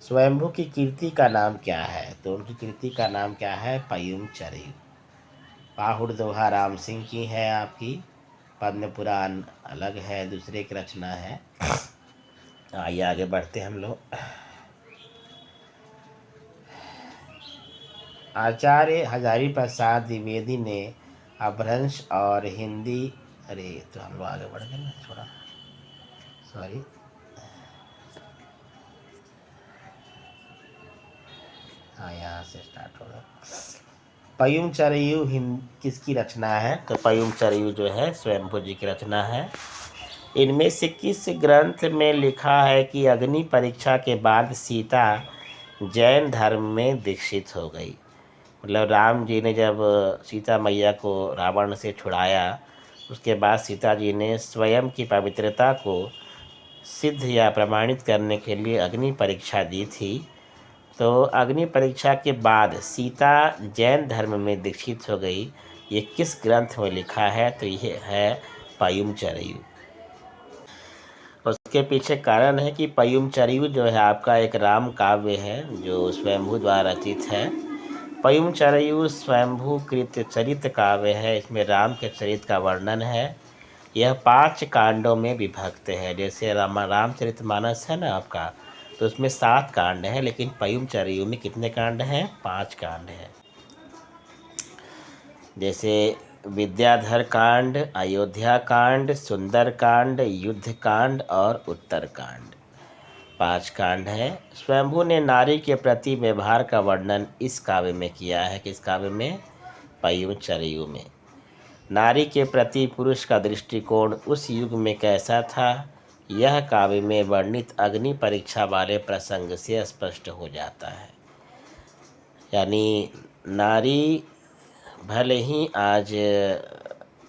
स्वयंभू की कीर्ति का नाम क्या है? तो उनकी कीर्ति का नाम क्या है? पयुम चरयु। पाहुड़ दोहा राम सिंह की है आपकी। पद्म पुराण अलग है, दूसरे की रचना है। आइए आगे बढ़ते हम लोग। आचार्य हजारी प्रसाद द्विवेदी ने अपभ्रंश और हिंदी तो हम लोग आगे बढ़ गए ना थोड़ा, सॉरी। हाँ, यहाँ से स्टार्ट होगा। पयुम चरयु किसकी रचना है? तो पयुम चरयु जो है स्वयंभू जी की रचना है। इनमें से किस ग्रंथ में लिखा है कि अग्नि परीक्षा के बाद सीता जैन धर्म में दीक्षित हो गई? मतलब राम जी ने जब सीता मैया को रावण से छुड़ाया, उसके बाद सीता जी ने स्वयं की पवित्रता को सिद्ध या प्रमाणित करने के लिए अग्नि परीक्षा दी थी। तो अग्नि परीक्षा के बाद सीता जैन धर्म में दीक्षित हो गई, ये किस ग्रंथ में लिखा है? तो ये है पयुम चरयु। उसके पीछे कारण है कि पयुम चरयु जो है आपका एक राम काव्य है जो स्वयंभू द्वारा रचित है। पयुम चरयु स्वयंभू कृत चरित्र काव्य है। इसमें राम के चरित्र का वर्णन है। यह 5 कांडों में विभक्त है। जैसे रामचरितमानस है ना आपका, तो उसमें 7 कांड हैं, लेकिन पयुम चरयु में कितने कांड हैं? 5 कांड हैं। जैसे विद्याधर कांड, अयोध्या कांड, सुंदर कांड, युद्ध कांड और उत्तर कांड, 5 कांड हैं। स्वयंभू ने नारी के प्रति व्यवहार का वर्णन इस काव्य में किया है। किस काव्य में? पयुम चरयु में। नारी के प्रति पुरुष का दृष्टिकोण उस युग में कैसा था, यह काव्य में वर्णित अग्नि परीक्षा वाले प्रसंग से स्पष्ट हो जाता है। यानी नारी भले ही आज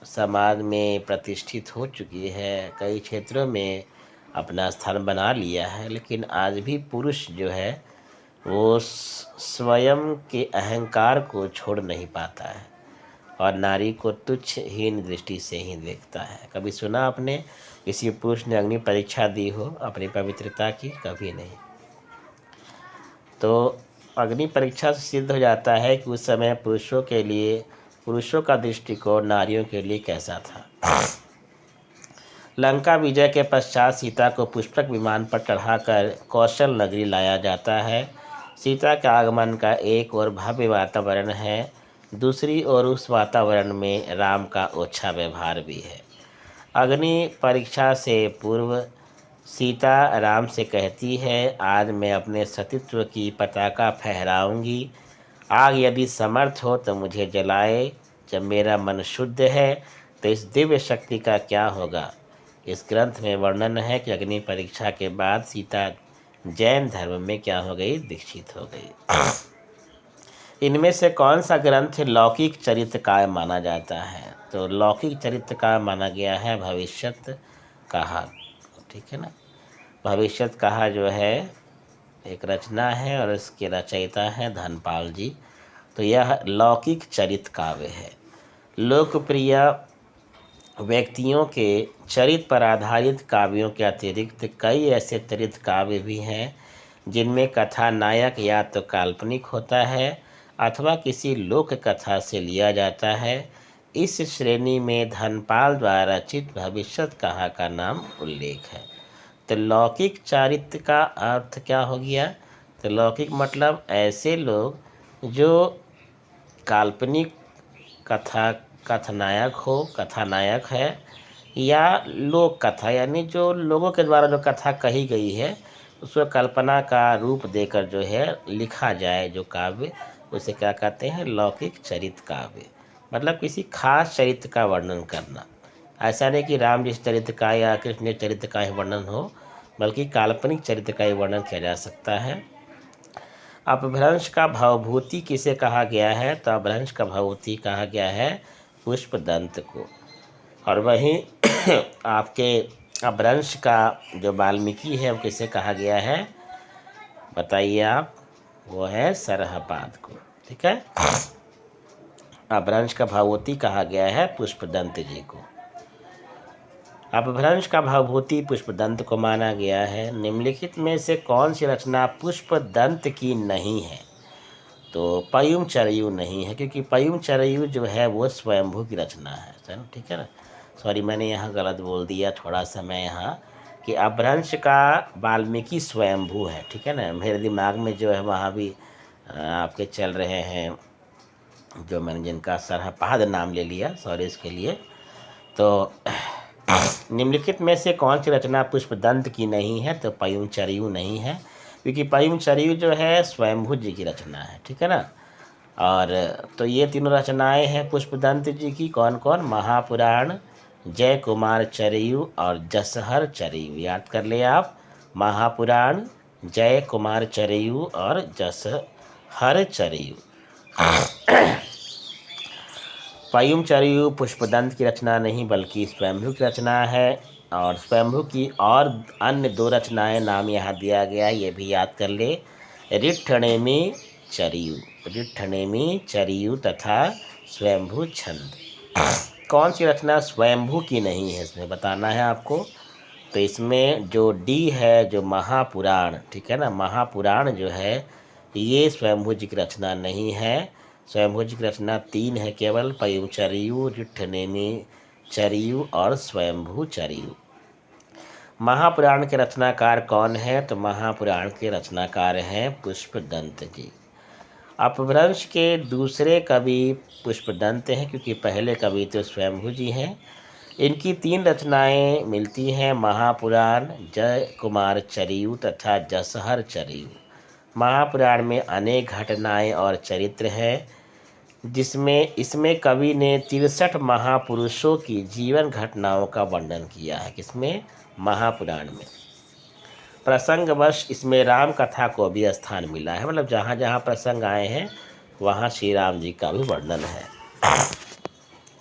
समाज में प्रतिष्ठित हो चुकी है, कई क्षेत्रों में अपना स्थान बना लिया है, लेकिन आज भी पुरुष जो है वो स्वयं के अहंकार को छोड़ नहीं पाता है और नारी को तुच्छ हीन दृष्टि से ही देखता है। कभी सुना आपने किसी पुरुष ने अग्नि परीक्षा दी हो अपनी पवित्रता की? कभी नहीं। तो अग्नि परीक्षा से सिद्ध हो जाता है कि उस समय पुरुषों का दृष्टिकोण नारियों के लिए कैसा था। लंका विजय के पश्चात सीता को पुष्पक विमान पर चढ़ाकर कौशल नगरी लाया जाता है। सीता के आगमन का एक और भव्य वातावरण है, दूसरी ओर उस वातावरण में राम का ओछा व्यवहार भी है। अग्नि परीक्षा से पूर्व सीता राम से कहती है, आज मैं अपने सतीत्व की पताका फहराऊंगी। आग यदि समर्थ हो तो मुझे जलाए। जब मेरा मन शुद्ध है तो इस दिव्य शक्ति का क्या होगा। इस ग्रंथ में वर्णन है कि अग्नि परीक्षा के बाद सीता जैन धर्म में क्या हो गई? दीक्षित हो गई। इनमें से कौन सा ग्रंथ लौकिक चरित्र काव्य माना जाता है? तो लौकिक चरित्र काव्य माना गया है भविष्यत कहा। ठीक है ना। भविष्यत कहा जो है एक रचना है और इसके रचयिता हैं धनपाल जी। तो यह लौकिक चरित्र काव्य है। लोकप्रिय व्यक्तियों के चरित्र पर आधारित काव्यों के अतिरिक्त कई ऐसे चरित्र काव्य भी हैं जिनमें कथा नायक या तो काल्पनिक होता है अथवा किसी लोक कथा से लिया जाता है। इस श्रेणी में धनपाल द्वारा रचित भविष्यत कहा का नाम उल्लेख है। तो लौकिक चारित्र का अर्थ क्या हो गया? तो लौकिक मतलब ऐसे लोग जो काल्पनिक कथा कथानायक है, या लोक कथा, यानी जो लोगों के द्वारा जो कथा कही गई है उसको कल्पना का रूप देकर जो है लिखा जाए जो काव्य, उसे क्या कहते हैं? लौकिक चरित्र काव्य। मतलब किसी खास चरित्र का वर्णन करना। ऐसा नहीं कि राम जी चरित्र का या कृष्ण चरित्र का ही वर्णन हो, बल्कि काल्पनिक चरित्र का ही वर्णन किया जा सकता है। अपभ्रंश का भवभूति किसे कहा गया है? तो अपभ्रंश का भवभूति कहा गया है पुष्पदंत को। और वहीं आपके अपभ्रंश का जो वाल्मीकि है वो किसे कहा गया है? बताइए आप। वो है सरहपाद को। ठीक है, अपभ्रंश का भवभूति कहा गया है पुष्पदंत जी को। अपभ्रंश का भवभूति पुष्पदंत को माना गया है। निम्नलिखित में से कौन सी रचना पुष्पदंत की नहीं है? तो पयुम चरयू नहीं है, क्योंकि पयुम चरयू जो है वो स्वयंभू की रचना है। चलो ठीक है ना, सॉरी मैंने यहाँ गलत बोल दिया थोड़ा सा मैं यहाँ, कि अपभ्रंश का वाल्मीकि स्वयंभू है। ठीक है ना, मेरे दिमाग में जो है वहाँ भी आपके चल रहे हैं जो मैंने जिनका सरहपाद नाम ले लिया, सॉरी इसके लिए। तो निम्नलिखित में से कौन सी रचना पुष्पदंत की नहीं है? तो पयुम चरयू नहीं है, क्योंकि पयुम चरयू जो है स्वयंभू जी की रचना है। ठीक है ना। और तो ये तीनों रचनाएं हैं पुष्पदंत जी की। कौन कौन? महापुराण, जय कुमार चरयू और जसहर चरयू। याद कर ले आप, महापुराण, जय कुमार चरयू और जसहर चरयू। पयुम चरयू पुष्पदंत की रचना नहीं बल्कि स्वयंभू की रचना है। और स्वयंभू की और अन्य दो रचनाएं नाम यहाँ दिया गया, ये भी याद कर ले। रिट्ठनेमी चरयू, रिट्ठनेमी चरयू तथा स्वयंभू छंद। कौन सी रचना स्वयंभू की नहीं है इसमें बताना है आपको। तो इसमें जो डी है, जो महापुराण, ठीक है ना, महापुराण जो है ये स्वयंभू जी की रचना नहीं है। स्वयंभू जी की रचना तीन है केवल, पयुम चरयू, रिट्ठनेमी चरयू और स्वयंभू चरयू। महापुराण के रचनाकार कौन है? तो महापुराण के रचनाकार हैं पुष्पदंत जी। अपभ्रंश के दूसरे कवि पुष्पदंत हैं, क्योंकि पहले कवि तो स्वयंभू जी हैं। इनकी तीन रचनाएं मिलती हैं, महापुराण, जय कुमार चरयू तथा जसहर चरयू। महापुराण में अनेक घटनाएं और चरित्र हैं, जिसमें इसमें कवि ने 63 महापुरुषों की जीवन घटनाओं का वर्णन किया है। किसमें? महापुराण में। प्रसंगवश इसमें राम कथा को भी स्थान मिला है, मतलब जहाँ जहाँ प्रसंग आए हैं वहाँ श्री राम जी का भी वर्णन है।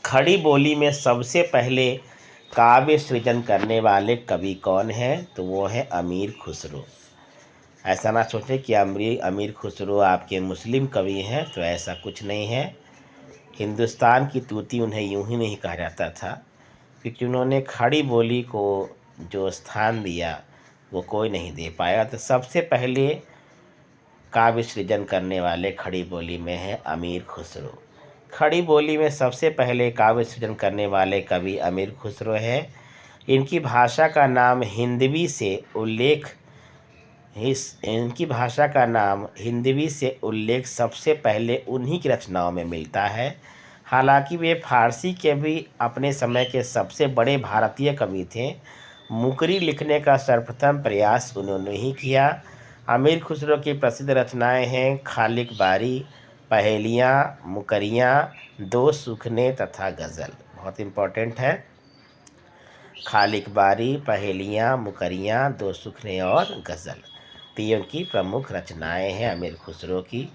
खड़ी बोली में सबसे पहले काव्य सृजन करने वाले कवि कौन हैं? तो वो है अमीर खुसरो। ऐसा ना सोचें कि अमीर खुसरो आपके मुस्लिम कवि हैं, तो ऐसा कुछ नहीं है। हिंदुस्तान की तूती उन्हें यूं ही नहीं कहा जाता था, क्योंकि उन्होंने खड़ी बोली को जो स्थान दिया वो कोई नहीं दे पाया। तो सबसे पहले काव्य सृजन करने वाले खड़ी बोली में है अमीर खुसरो। खड़ी बोली में सबसे पहले काव्य सृजन करने वाले कवि अमीर खुसरो हैं। इनकी भाषा का नाम हिंदवी से उल्लेख सबसे पहले उन्हीं की रचनाओं में मिलता है। हालांकि वे फारसी के भी अपने समय के सबसे बड़े भारतीय कवि थे। मुकरी लिखने का सर्वप्रथम प्रयास उन्होंने ही किया। अमीर खुसरो की प्रसिद्ध रचनाएं हैं खालिक बारी, पहेलियाँ, मुकरियाँ, दो सुखने तथा गज़ल। बहुत इम्पोर्टेंट है, खालिक बारी, पहेलियाँ, मुकरियाँ, दो सुखने और गज़ल। तो ये उनकी प्रमुख रचनाएं हैं अमीर खुसरो की।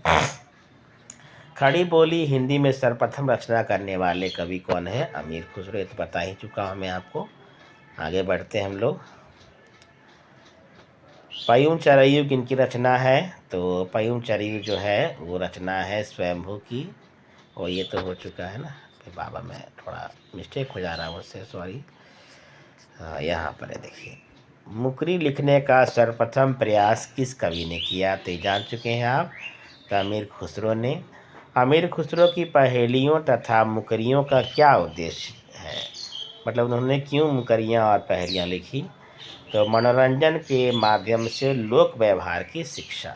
खड़ी बोली हिंदी में सर्वप्रथम रचना करने वाले कवि कौन है? अमीर खुसरो। ये तो बता ही चुका हूँ मैं आपको। आगे बढ़ते हैं हम लोग। पयुम चरयू किनकी रचना है? तो पयुम चरयू जो है वो रचना है स्वयंभू की। और ये तो हो चुका है ना, फिर बाबा मैं थोड़ा मिस्टेक हो जा रहा है मुझसे, सॉरी। यहाँ पर है, देखिए, मुकरी लिखने का सर्वप्रथम प्रयास किस कवि ने किया? तो जान चुके हैं आप, तो अमीर खुसरो ने। अमीर खुसरो की पहेलियों तथा मुकरियों का क्या उद्देश्य है? मतलब उन्होंने क्यों मुकरियाँ और पहेलियाँ लिखी? तो मनोरंजन के माध्यम से लोक व्यवहार की शिक्षा,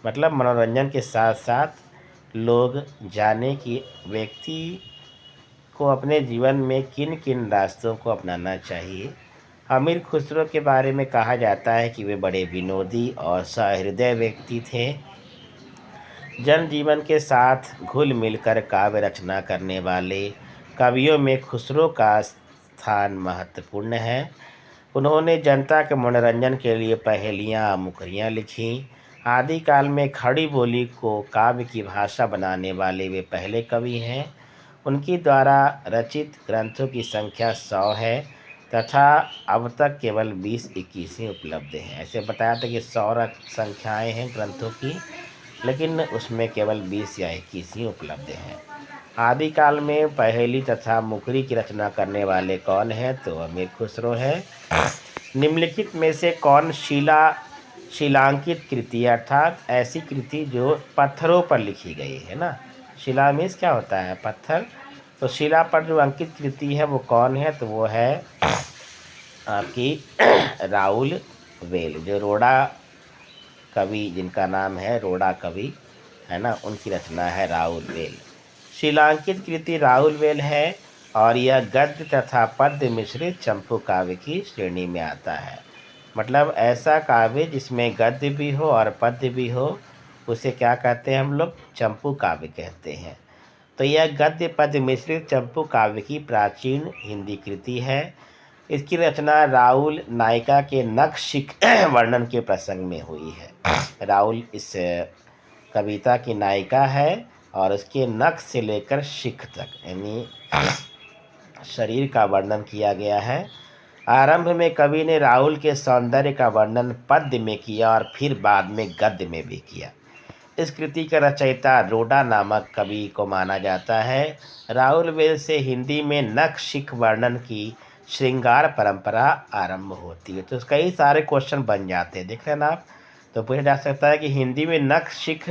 मतलब मनोरंजन के साथ साथ लोग जाने कि व्यक्ति को अपने जीवन में किन किन रास्तों को अपनाना चाहिए। अमीर खुसरो के बारे में कहा जाता है कि वे बड़े विनोदी और सहृदय व्यक्ति थे। जनजीवन के साथ घुल मिलकर काव्य रचना करने वाले कवियों में खुसरो का स्थान महत्वपूर्ण है। उन्होंने जनता के मनोरंजन के लिए पहेलियाँ मुखरियाँ लिखीं। आदिकाल में खड़ी बोली को काव्य की भाषा बनाने वाले वे पहले कवि हैं। उनकी द्वारा रचित ग्रंथों की संख्या 100 है तथा अब तक केवल 20-21 ही उपलब्ध हैं। ऐसे बताया था कि 100 संख्याएँ हैं ग्रंथों की, लेकिन उसमें केवल 20 या 21 ही उपलब्ध हैं। आदिकाल में पहेली तथा मुखरी की रचना करने वाले कौन हैं? तो अमीर खुसरो है। निम्नलिखित में से कौन शिलांकित कृति अर्थात ऐसी कृति जो पत्थरों पर लिखी गई है ना, शिला मीन्स क्या होता है? पत्थर। तो शिला पर जो अंकित कृति है वो कौन है? तो वो है आपकी राउल वेल, जो रोड़ा कवि, जिनका नाम है रोड़ा कवि है ना, उनकी रचना है राउल वेल। शिलांकित कृति राउल वेल है और यह गद्य तथा पद्य मिश्रित चंपू काव्य की श्रेणी में आता है। मतलब ऐसा काव्य जिसमें गद्य भी हो और पद्य भी हो, उसे क्या कहते हैं हम लोग? चंपू काव्य कहते हैं। तो यह गद्य पद्य मिश्रित चंपू काव्य की प्राचीन हिंदी कृति है। इसकी रचना राउल नायिका के नख-शिख वर्णन के प्रसंग में हुई है। राउल इस कविता की नायिका है और उसके नख से लेकर शिख तक यानी शरीर का वर्णन किया गया है। आरंभ में कवि ने राहुल के सौंदर्य का वर्णन पद्य में किया और फिर बाद में गद्य में भी किया। इस कृति का रचयिता रोड़ा नामक कवि को माना जाता है। राहुल वेल से हिंदी में नख शिख वर्णन की श्रृंगार परंपरा आरंभ होती है। तो कई सारे क्वेश्चन बन जाते हैं, देख रहे हैं ना आप। तो पूछा जा सकता है कि हिंदी में नख शिख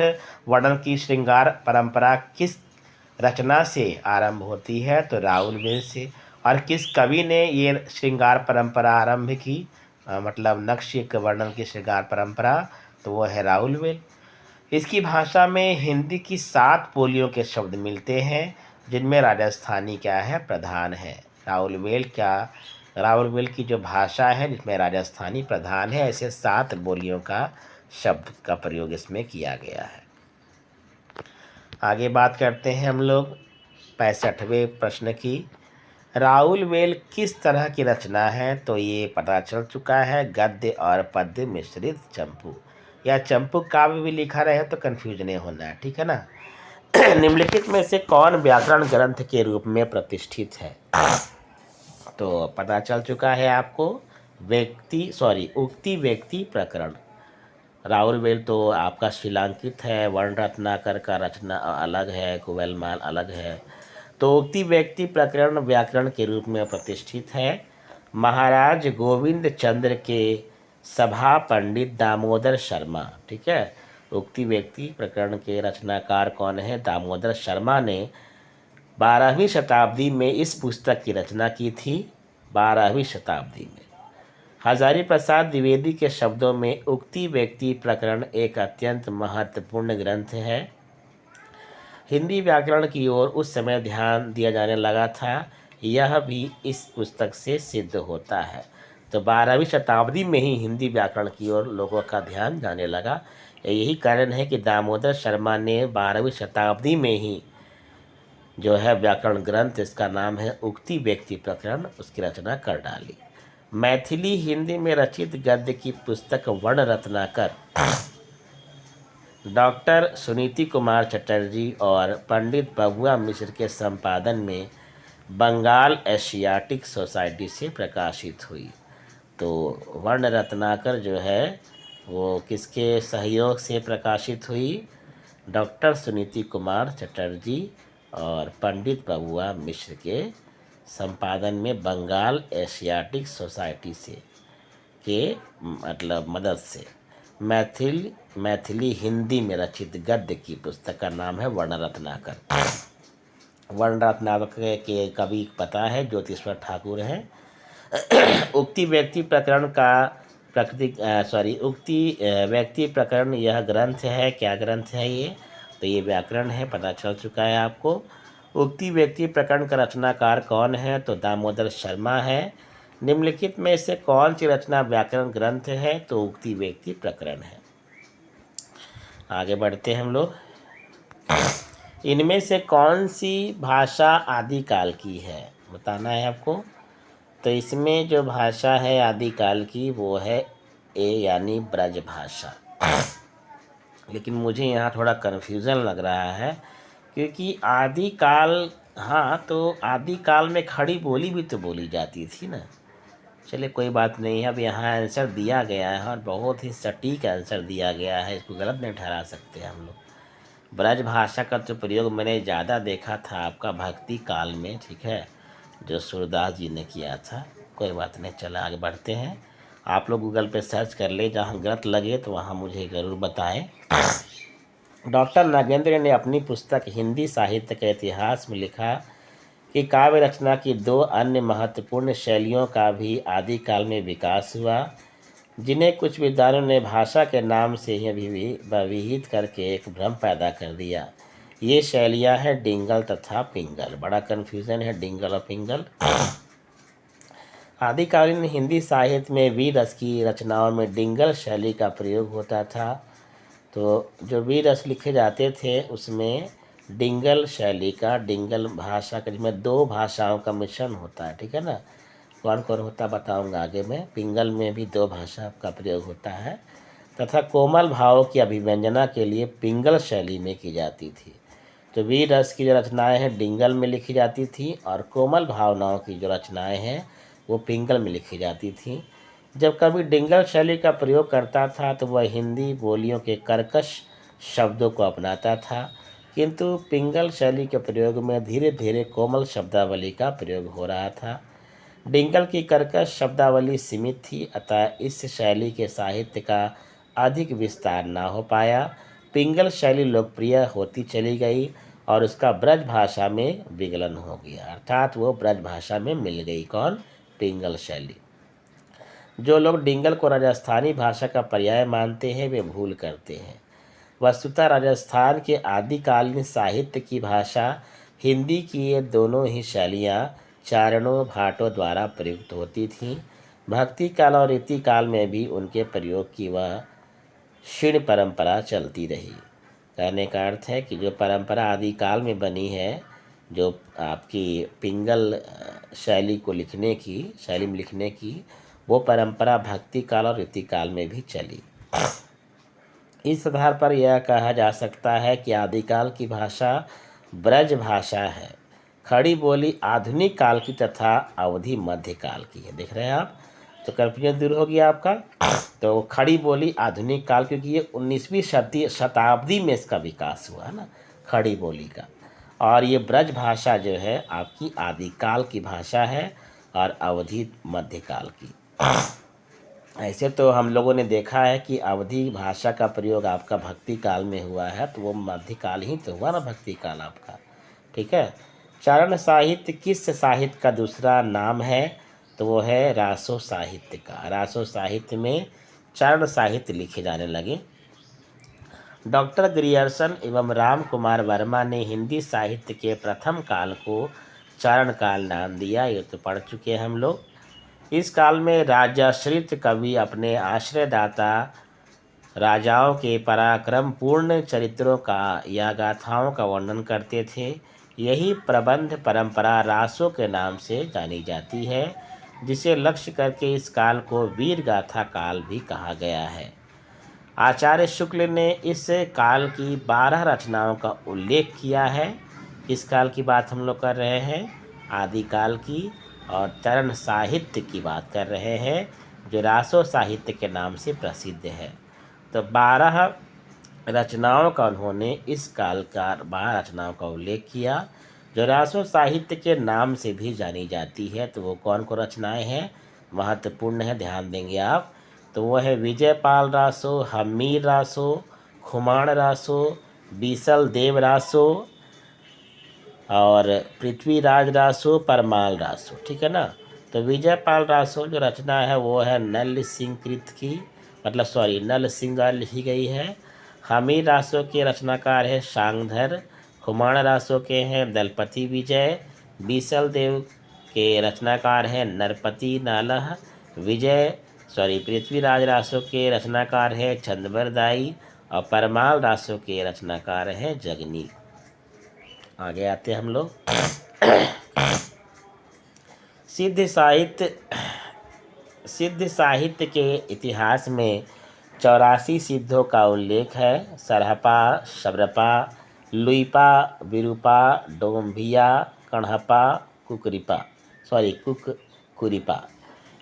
वर्णन की श्रृंगार परंपरा किस रचना से आरंभ होती है? तो राहुल वेल से। और किस कवि ने ये श्रृंगार परंपरा आरंभ की, मतलब नक्शिक वर्णन की श्रृंगार परंपरा? तो वो है राहुल वेल। इसकी भाषा में हिंदी की 7 बोलियों के शब्द मिलते हैं, जिनमें राजस्थानी क्या है? प्रधान है। राहुल वेल की जो भाषा है जिसमें राजस्थानी प्रधान है, ऐसे 7 बोलियों का शब्द का प्रयोग इसमें किया गया है। आगे बात करते हैं हम लोग 65वें प्रश्न की। राहुल वेल किस तरह की रचना है? तो ये पता चल चुका है, गद्य और पद्य मिश्रित चंपू, या चंपू काव्य भी लिखा रहे तो कन्फ्यूज नहीं होना है, ठीक है ना। निम्नलिखित में से कौन व्याकरण ग्रंथ के रूप में प्रतिष्ठित है? तो पता चल चुका है आपको, उक्ति व्यक्ति प्रकरण। राहुल वेल तो आपका शिलांकित है, वर्ण रत्नाकर का रचना अलग है, कुवेलमाल अलग है। तो उक्ति व्यक्ति प्रकरण व्याकरण के रूप में प्रतिष्ठित है। महाराज गोविंद चंद्र के सभा पंडित दामोदर शर्मा, ठीक है। उक्ति व्यक्ति प्रकरण के रचनाकार कौन है? दामोदर शर्मा ने 12वीं शताब्दी में इस पुस्तक की रचना की थी। 12वीं शताब्दी में हजारी प्रसाद द्विवेदी के शब्दों में उक्ति व्यक्ति प्रकरण एक अत्यंत महत्वपूर्ण ग्रंथ है। हिंदी व्याकरण की ओर उस समय ध्यान दिया जाने लगा था, यह भी इस पुस्तक से सिद्ध होता है। तो 12वीं शताब्दी में ही हिंदी व्याकरण की ओर लोगों का ध्यान जाने लगा। यही कारण है कि दामोदर शर्मा ने 12वीं शताब्दी में ही जो है व्याकरण ग्रंथ, इसका नाम है उक्ति व्यक्ति प्रकरण, उसकी रचना कर डाली। मैथिली हिंदी में रचित गद्य की पुस्तक वर्ण रत्नाकर डॉक्टर सुनीति कुमार चटर्जी और पंडित बबुआ मिश्र के संपादन में बंगाल एशियाटिक सोसाइटी से प्रकाशित हुई। तो वर्ण रत्नाकर जो है वो किसके सहयोग से प्रकाशित हुई? डॉक्टर सुनीति कुमार चटर्जी और पंडित बबुआ मिश्र के संपादन में बंगाल एशियाटिक सोसाइटी से के मतलब मदद से मैथिली हिंदी में रचित गद्य की पुस्तक का नाम है वर्ण रत्नाकर। वर्ण रत्नाकर के कवि पता है ज्योतिश्वर ठाकुर हैं। उक्ति व्यक्ति प्रकरण का उक्ति व्यक्ति प्रकरण यह ग्रंथ है। क्या ग्रंथ है ये? तो ये व्याकरण है, पता चल चुका है आपको। उक्ति व्यक्ति प्रकरण का रचनाकार कौन है? तो दामोदर शर्मा है। निम्नलिखित में से कौन सी रचना व्याकरण ग्रंथ है? तो उक्ति व्यक्ति प्रकरण है। आगे बढ़ते हैं हम लोग। इनमें से कौन सी भाषा आदिकाल की है? बताना है आपको। तो इसमें जो भाषा है आदिकाल की वो है यानी ब्रज भाषा। लेकिन मुझे यहाँ थोड़ा कन्फ्यूज़न लग रहा है, क्योंकि आदिकाल, हाँ तो आदिकाल में खड़ी बोली भी तो बोली जाती थी ना। चलिए कोई बात नहीं है। अब यहाँ आंसर दिया गया है और बहुत ही सटीक आंसर दिया गया है, इसको गलत नहीं ठहरा सकते हम लोग। ब्रज भाषा का तो प्रयोग मैंने ज़्यादा देखा था आपका भक्ति काल में, ठीक है, जो सूरदास जी ने किया था। कोई बात नहीं, चला आगे बढ़ते हैं। आप लोग गूगल पे सर्च कर ले, जहाँ गलत लगे तो वहाँ मुझे ज़रूर बताएं। डॉक्टर नागेंद्र ने अपनी पुस्तक हिंदी साहित्य के इतिहास में लिखा कि काव्य रचना की दो अन्य महत्वपूर्ण शैलियों का भी आदिकाल में विकास हुआ, जिन्हें कुछ विद्वानों ने भाषा के नाम से ही विहित करके एक भ्रम पैदा कर दिया। ये शैलियाँ हैं डिंगल तथा पिंगल। बड़ा कन्फ्यूज़न है डिंगल और पिंगल। आदिकालीन हिंदी साहित्य में वीर रस की रचनाओं में डिंगल शैली का प्रयोग होता था। तो जो वीर रस लिखे जाते थे उसमें डिंगल शैली का, डिंगल भाषा का, जिसमें दो भाषाओं का मिश्रण होता है, ठीक है ना। कौन कौन होता बताऊंगा आगे में। पिंगल में भी दो भाषा का प्रयोग होता है, तथा कोमल भावों की अभिव्यंजना के लिए पिंगल शैली में की जाती थी। तो वीर रस की जो रचनाएं हैं डिंगल में लिखी जाती थी, और कोमल भावनाओं की जो रचनाएं हैं वो पिंगल में लिखी जाती थी। जब कभी डिंगल शैली का प्रयोग करता था तो वह हिंदी बोलियों के कर्कश शब्दों को अपनाता था, किंतु पिंगल शैली के प्रयोग में धीरे धीरे कोमल शब्दावली का प्रयोग हो रहा था। डिंगल की कर्कश शब्दावली सीमित थी, अतः इस शैली के साहित्य का अधिक विस्तार न हो पाया। पिंगल शैली लोकप्रिय होती चली गई और उसका ब्रज भाषा में विगलन हो गया, अर्थात वो ब्रज भाषा में मिल गई। कौन? पिंगल शैली। जो लोग डिंगल को राजस्थानी भाषा का पर्याय मानते हैं वे भूल करते हैं। वस्तुतः राजस्थान के आदिकालीन साहित्य की भाषा हिंदी की ये दोनों ही शैलियाँ चारणों भाटों द्वारा प्रयुक्त होती थीं। भक्ति काल और रीति काल में भी उनके प्रयोग की वह क्षीण परंपरा चलती रही। कहने का अर्थ है कि जो परंपरा आदिकाल में बनी है, जो आपकी पिंगल शैली को लिखने की, शैली में लिखने की, वो परंपरा भक्ति काल और रीति काल में भी चली। इस आधार पर यह कहा जा सकता है कि आदिकाल की भाषा ब्रज भाषा है। खड़ी बोली आधुनिक काल की तथा अवधि मध्यकाल की है। देख रहे हैं आप, तो कन्फ्यूजन दूर हो गया आपका। तो खड़ी बोली आधुनिक काल, क्योंकि ये 19वीं शताब्दी में इसका विकास हुआ है ना, खड़ी बोली का। और ये ब्रज भाषा जो है आपकी आदिकाल की भाषा है और अवधि मध्यकाल की। ऐसे तो हम लोगों ने देखा है कि अवधि भाषा का प्रयोग आपका भक्ति काल में हुआ है, तो वो मध्यकाल ही तो हुआ ना भक्ति काल आपका, ठीक है। चरण साहित्य किस साहित्य का दूसरा नाम है? तो वो है रासो साहित्य का। रासो साहित्य में चरण साहित्य लिखे जाने लगे। डॉक्टर ग्रियर्सन एवं राम कुमार वर्मा ने हिंदी साहित्य के प्रथम काल को चरण काल नाम दिया। ये तो पढ़ चुके हैं हम लोग। इस काल में राजाश्रित कवि अपने आश्रयदाता राजाओं के पराक्रमपूर्ण चरित्रों का या गाथाओं का वर्णन करते थे। यही प्रबंध परंपरा रासों के नाम से जानी जाती है, जिसे लक्ष्य करके इस काल को वीर गाथा काल भी कहा गया है। आचार्य शुक्ल ने इस काल की 12 रचनाओं का उल्लेख किया है। इस काल की बात हम लोग कर रहे हैं, आदिकाल की, और चरण साहित्य की बात कर रहे हैं, जो रासो साहित्य के नाम से प्रसिद्ध है। तो 12 रचनाओं का उन्होंने इस काल का 12 रचनाओं का उल्लेख किया, जो रासो साहित्य के नाम से भी जानी जाती है। तो वो कौन कौन रचनाएं हैं, महत्वपूर्ण है, ध्यान देंगे आप। तो वो है विजयपाल रासो, हमीर रासो, खुमाण रासो, बीसल देव रासो और पृथ्वीराज रासो, परमाल रासो, ठीक है ना। तो विजयपाल रासो जो रचना है वो है नल सिंह कृत की, नल सिंह द्वारा लिखी गई है। हमीर रासो के रचनाकार है शांगधर। खुमाण रासो के हैं दलपति विजय। बीसल देव के रचनाकार हैं नरपति नालह। पृथ्वीराज रासो के रचनाकार है छंदबरदाई। और परमाल रासो के रचनाकार है जगनी। आगे आते हम लोग। सिद्ध साहित्य के इतिहास में 84 सिद्धों का उल्लेख है। सरहपा, शबरपा, लुइपा, विरूपा, डोम्भिया, कणहपा, कुकुरिपा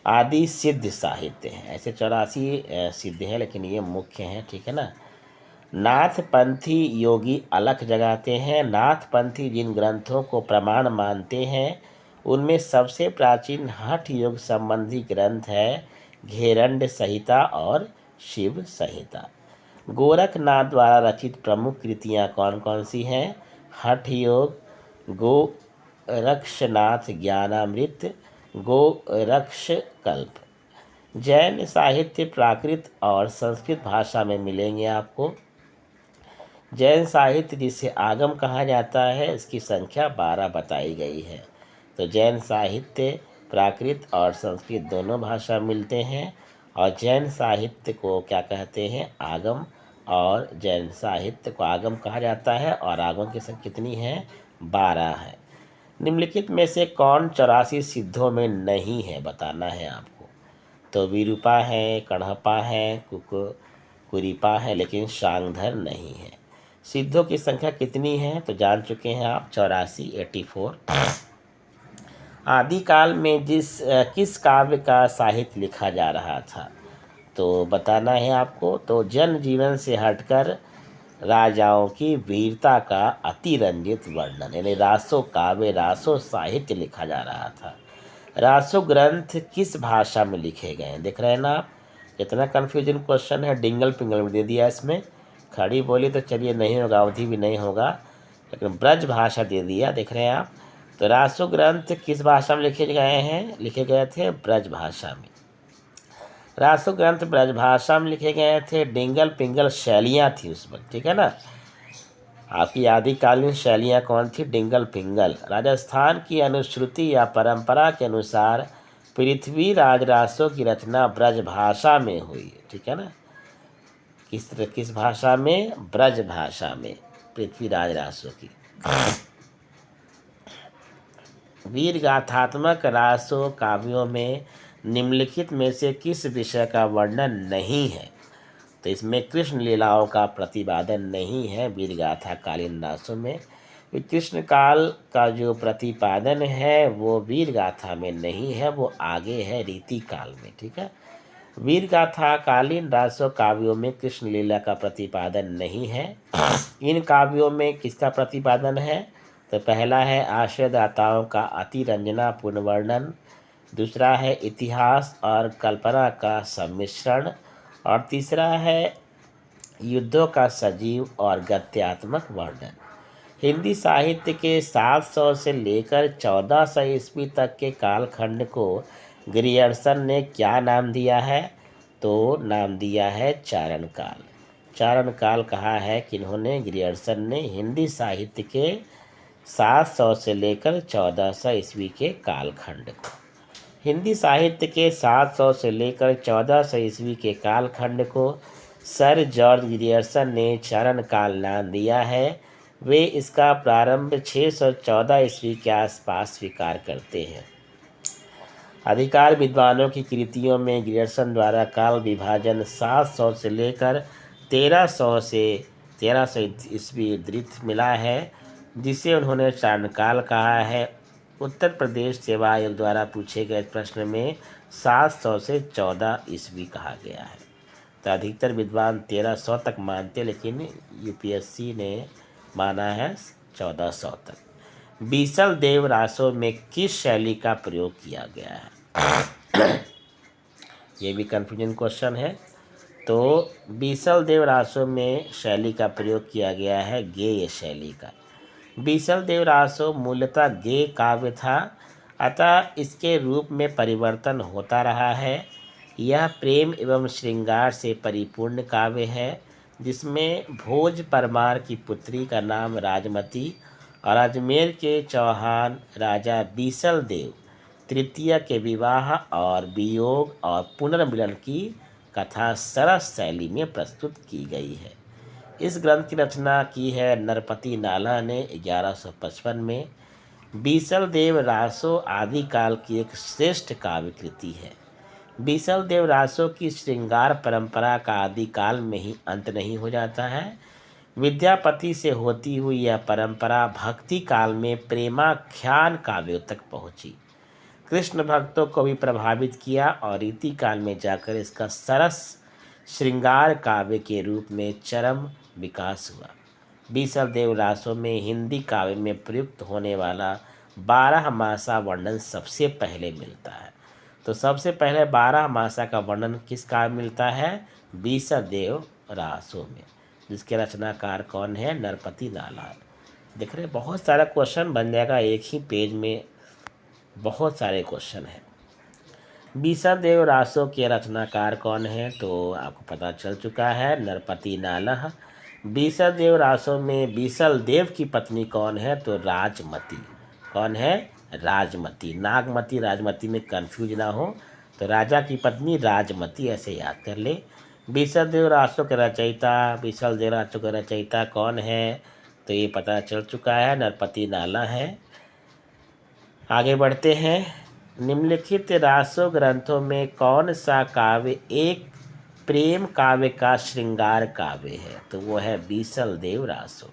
आदि सिद्ध साहित्य हैं। ऐसे 84 सिद्ध हैं, लेकिन ये मुख्य हैं, ठीक है ना। नाथपंथी योगी अलख जगाते हैं। नाथपंथी जिन ग्रंथों को प्रमाण मानते हैं उनमें सबसे प्राचीन हठ योग संबंधी ग्रंथ है घेरंड संहिता और शिव संहिता। गोरखनाथ द्वारा रचित प्रमुख कृतियाँ कौन कौन सी हैं? हठ योग, गोरक्षनाथ ज्ञानामृत, गोरक्ष कल्प। जैन साहित्य प्राकृत और संस्कृत भाषा में मिलेंगे आपको। जैन साहित्य जिसे आगम कहा जाता है, इसकी संख्या 12 बताई गई है। तो जैन साहित्य प्राकृत और संस्कृत दोनों भाषा मिलते हैं। और जैन साहित्य को क्या कहते हैं? आगम। और जैन साहित्य को आगम कहा जाता है। और आगम की संख्या कितनी है? 12 है। निम्नलिखित में से कौन 84 सिद्धों में नहीं है, बताना है आपको। तो विरूपा है, कणहपा है, कुकुरिपा है, लेकिन शांगधर नहीं है। सिद्धों की संख्या कितनी है तो जान चुके हैं आप, 84, 84। आदिकाल में किस काव्य का साहित्य लिखा जा रहा था तो बताना है आपको। तो जन जीवन से हटकर राजाओं की वीरता का अतिरंजित वर्णन, यानी रासो काव्य, रासो साहित्य लिखा जा रहा था। रासो ग्रंथ किस भाषा में लिखे गए? देख रहे हैं ना आप, इतना कन्फ्यूजन क्वेश्चन है, डिंगल पिंगल में दे दिया इसमें। खड़ी बोली तो चलिए नहीं होगा, अवधि भी नहीं होगा, लेकिन ब्रज भाषा दे दिया, देख रहे हैं आप। तो रासो ग्रंथ किस भाषा में लिखे गए हैं? लिखे गए थे ब्रज भाषा में। रासो ग्रंथ ब्रज भाषा में लिखे गए थे। डिंगल पिंगल शैलियाँ थी उस वक्त, ठीक है ना। आपकी आदिकालीन शैलियाँ कौन थी? डिंगल पिंगल। राजस्थान की अनुश्रुति या परंपरा के अनुसार पृथ्वीराज रासो की रचना ब्रज भाषा में हुई, ठीक है ना। किस भाषा में? ब्रज भाषा में पृथ्वीराज रासो की। वीर गाथात्मक रासो काव्यों में निम्नलिखित में से किस विषय का वर्णन नहीं है? तो इसमें कृष्ण लीलाओं का प्रतिपादन नहीं है वीर गाथा कालीन रासों में। कृष्ण काल का जो प्रतिपादन है वो वीर गाथा में नहीं है, वो आगे है रीति काल में, ठीक है। वीर गाथा कालीन रासो काव्यों में कृष्ण लीला का प्रतिपादन नहीं है। इन काव्यों में किसका प्रतिपादन है? तो पहला है आश्रयदाताओं का अतिरंजनापूर्ण वर्णन। दूसरा है इतिहास और कल्पना का सम्मिश्रण। और तीसरा है युद्धों का सजीव और गद्यात्मक वर्णन। हिंदी साहित्य के 700 से लेकर 1400 ईस्वी तक के कालखंड को ग्रियर्सन ने क्या नाम दिया है? तो नाम दिया है चारण काल। चारण काल कहा है किन्होंने? ग्रियर्सन ने। हिंदी साहित्य के 700 से लेकर 1400 ईस्वी के कालखंड को। हिंदी साहित्य के 700 से लेकर 1400 ईस्वी के कालखंड को सर जॉर्ज ग्रियर्सन ने चारण काल नाम दिया है। वे इसका प्रारंभ 614 ईस्वी के आसपास स्वीकार करते हैं। अधिकार विद्वानों की कृतियों में ग्रियर्सन द्वारा काल विभाजन 700 से लेकर 1300 ईस्वी धृत मिला है, जिसे उन्होंने चारणकाल कहा है। उत्तर प्रदेश सेवा आयोग द्वारा पूछे गए प्रश्न में 700 से 14 ईस्वी कहा गया है। तो अधिकतर विद्वान 1300 तक मानते, लेकिन यूपीएससी ने माना है 1400 तक। बीसल देव रासो में किस शैली का प्रयोग किया गया है? ये भी कन्फ्यूजन क्वेश्चन है। तो बीसल देव रासो में शैली का प्रयोग किया गया है गेय शैली का। बीसल देव रासो मूलतः गेय काव्य था। अतः इसके रूप में परिवर्तन होता रहा है। यह प्रेम एवं श्रृंगार से परिपूर्ण काव्य है, जिसमें भोज परमार की पुत्री का नाम राजमती और अजमेर के चौहान राजा बीसल देव तृतीय के विवाह और वियोग और पुनर्मिलन की कथा सरस शैली में प्रस्तुत की गई है। इस ग्रंथ की रचना की है नरपति नाला ने 1155 में। बीसल देव रासो आदि काल की एक श्रेष्ठ काव्य कृति है। बीसल देव रासो की श्रृंगार परंपरा का आदि काल में ही अंत नहीं हो जाता है। विद्यापति से होती हुई यह परंपरा भक्ति काल में प्रेमाख्यान काव्यों तक पहुँची, कृष्ण भक्तों को भी प्रभावित किया और रीति काल में जाकर इसका सरस श्रृंगार काव्य के रूप में चरम विकास हुआ। बीसल देव रासों में हिंदी काव्य में प्रयुक्त होने वाला 12 मासा वर्णन सबसे पहले मिलता है। तो सबसे पहले 12 मासा का वर्णन किस काव्य मिलता है? बीसल देव रासों में, जिसके रचनाकार कौन है? नरपति नाला। देख रहे, बहुत सारा क्वेश्चन बन जाएगा एक ही पेज में, बहुत सारे क्वेश्चन हैं। बीसल देव रासों के रचनाकार कौन है? तो आपको पता चल चुका है, नरपति नाला। बीसल देव रासों में बीसल देव की पत्नी कौन है? तो राजमती। कौन है? राजमती। नागमती राजमती में कंफ्यूज ना हो, तो राजा की पत्नी राजमती ऐसे याद कर ले। बीसल देव रासों के रचयिता कौन है? तो ये पता चल चुका है, नरपति नाला है। आगे बढ़ते हैं। निम्नलिखित रासो ग्रंथों में कौन सा काव्य एक प्रेम काव्य का श्रृंगार काव्य है? तो वो है बीसल देव रासो।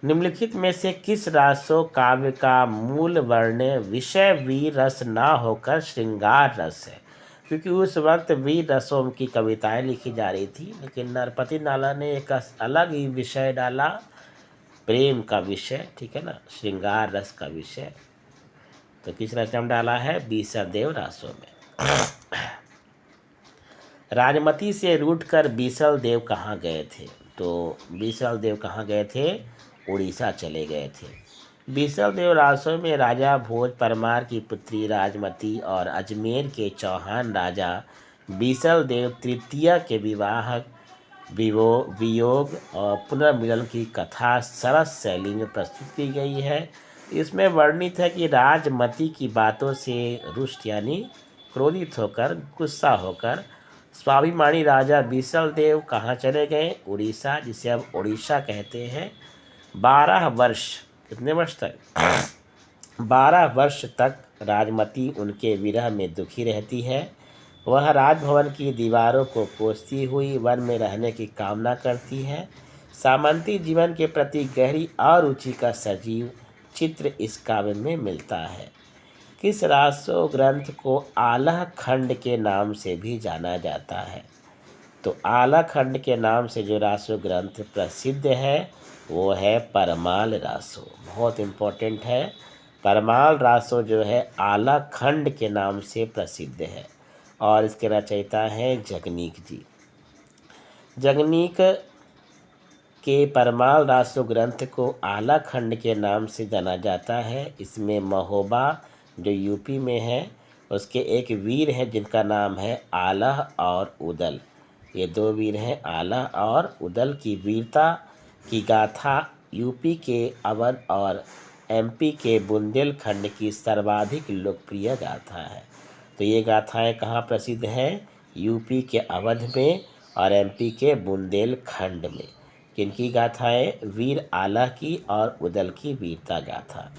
निम्नलिखित में से किस रासो काव्य का मूल वर्ण विषय वीर रस ना होकर श्रृंगार रस है? क्योंकि उस वक्त वीर रसों की कविताएं लिखी जा रही थी, लेकिन नरपति नाला ने एक अलग ही विषय डाला, प्रेम का विषय, ठीक है ना, श्रृंगार रस का विषय। तो किस रचना में डाला है? बीसल देव रासों में। राजमती से रूठकर बीसल देव कहाँ गए थे? तो बीसल देव कहाँ गए थे? उड़ीसा चले गए थे। बीसल देव रासों में राजा भोज परमार की पुत्री राजमती और अजमेर के चौहान राजा बीसल देव तृतीय के विवाह, वियोग और पुनर्मिलन की कथा सरस शैली में प्रस्तुत की गई है। इसमें वर्णित है कि राजमती की बातों से रुष्ट यानी क्रोधित होकर, गुस्सा होकर स्वाभिमानी राजा बीसल देव कहाँ चले गए? उड़ीसा, जिसे अब उड़ीसा कहते हैं। 12 वर्ष, कितने वर्ष तक? 12 वर्ष तक राजमती उनके विरह में दुखी रहती है। वह राजभवन की दीवारों को कोसती हुई वन में रहने की कामना करती है। सामंती जीवन के प्रति गहरी अरुचि का सजीव चित्र इस काव्य में मिलता है। किस रासो ग्रंथ को आलह खंड के नाम से भी जाना जाता है? तो आलह खंड के नाम से जो रासो ग्रंथ प्रसिद्ध है वो है परमाल रासो। बहुत इम्पोर्टेंट है, परमाल रासो जो है आलह खंड के नाम से प्रसिद्ध है और इसके रचयिता हैं जगनीक जी। जगनीक के परमाल रासो ग्रंथ को आला खंड के नाम से जाना जाता है। इसमें महोबा जो यूपी में है, उसके एक वीर हैं जिनका नाम है आलह और उदल। ये 2 वीर हैं, आलह और उदल की वीरता की गाथा यूपी के अवध और एमपी के बुंदेलखंड की सर्वाधिक लोकप्रिय गाथा है। तो ये गाथाएं कहाँ प्रसिद्ध हैं? यूपी के अवध में और एमपी के बुंदेलखंड में। किनकी गाथाएं? वीर आला की और उदल की वीरता गाथा।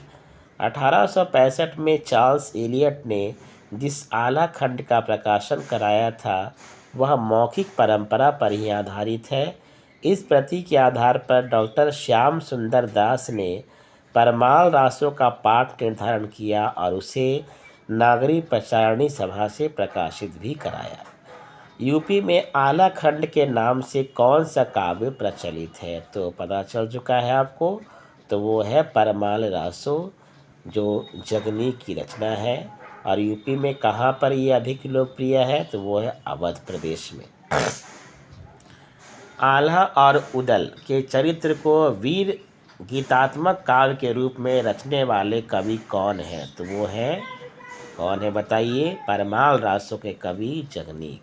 1865 में चार्ल्स एलियट ने जिस आला खंड का प्रकाशन कराया था वह मौखिक परंपरा पर ही आधारित है। इस प्रति के आधार पर डॉक्टर श्याम सुंदर दास ने परमाल रासों का पाठ निर्धारण किया और उसे नागरिक प्रचारणी सभा से प्रकाशित भी कराया। यूपी में आला खंड के नाम से कौन सा काव्य प्रचलित है? तो पता चल चुका है आपको, तो वो है परमाल रासो जो जगनीक की रचना है। और यूपी में कहाँ पर ये अधिक लोकप्रिय है? तो वो है अवध प्रदेश में। आल्हा और उदल के चरित्र को वीर गीतात्मक काव्य के रूप में रचने वाले कवि कौन हैं? तो वो हैं, कौन है बताइए? परमाल रासों के कवि जगनीक।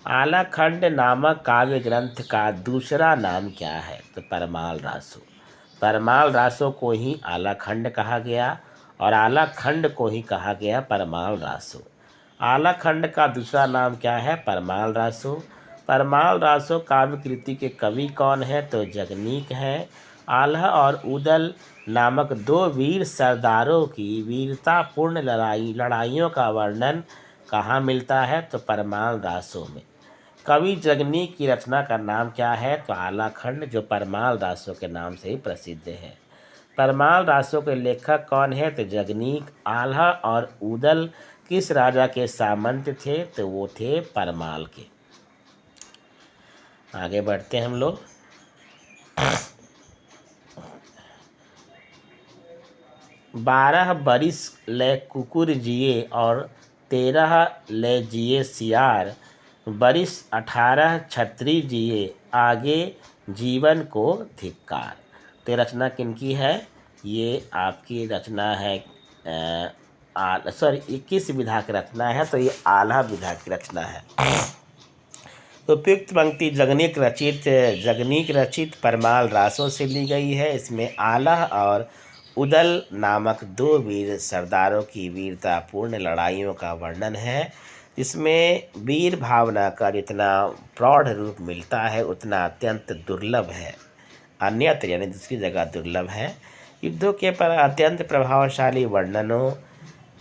आलाखंड नामक काव्य ग्रंथ का दूसरा नाम क्या है? तो परमाल रासो। परमाल रासों को ही आलाखंड कहा गया और आलाखंड को ही कहा गया परमाल रासो। आलाखंड का दूसरा नाम क्या है? परमाल रासो। परमाल रासो काव्य कृति के कवि कौन है? तो जगनीक हैं। आल्हा और उदल नामक दो वीर सरदारों की वीरतापूर्ण लड़ाइयों का वर्णन कहाँ मिलता है? तो परमाल रासों में। कवि जगनीक की रचना का नाम क्या है? तो आलाखंड, जो परमाल रासों के नाम से ही प्रसिद्ध है। परमाल रासों के लेखक कौन है? तो जगनीक। आल्हा और उदल किस राजा के सामंत थे? तो वो थे परमाल के। आगे बढ़ते हैं हम लोग। 12 बरिस ले कुकुर जिए और 13 ले जिए सियार, बरिस 18 छत्री जिए, आगे जीवन को धिक्कार। तो रचना किनकी है? ये आपकी रचना है, सॉरी, ये किस विधा की रचना है? तो ये आल्हा विधा की रचना है। उपयुक्त पंक्ति जगनीक रचित परमाल रासों से ली गई है। इसमें आल्हा और उदल नामक दो वीर सरदारों की वीरतापूर्ण लड़ाइयों का वर्णन है। इसमें वीर भावना का जितना प्रौढ़ रूप मिलता है उतना अत्यंत दुर्लभ है, अन्यत्र यानी दूसरी जगह दुर्लभ है। युद्धों के पर अत्यंत प्रभावशाली वर्णनों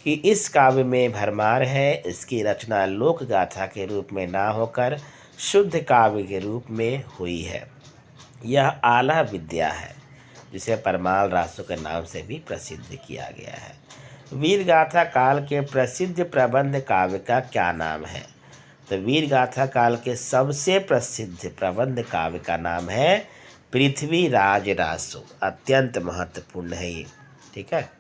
की इस काव्य में भरमार है। इसकी रचना लोक गाथा के रूप में ना होकर शुद्ध काव्य के रूप में हुई है। यह आल्हा विद्या है जिसे परमाल रासों के नाम से भी प्रसिद्ध किया गया है। वीर गाथा काल के प्रसिद्ध प्रबंध काव्य का क्या नाम है? तो वीर गाथा काल के सबसे प्रसिद्ध प्रबंध काव्य का नाम है पृथ्वीराज रासो। अत्यंत महत्वपूर्ण है ये, ठीक है।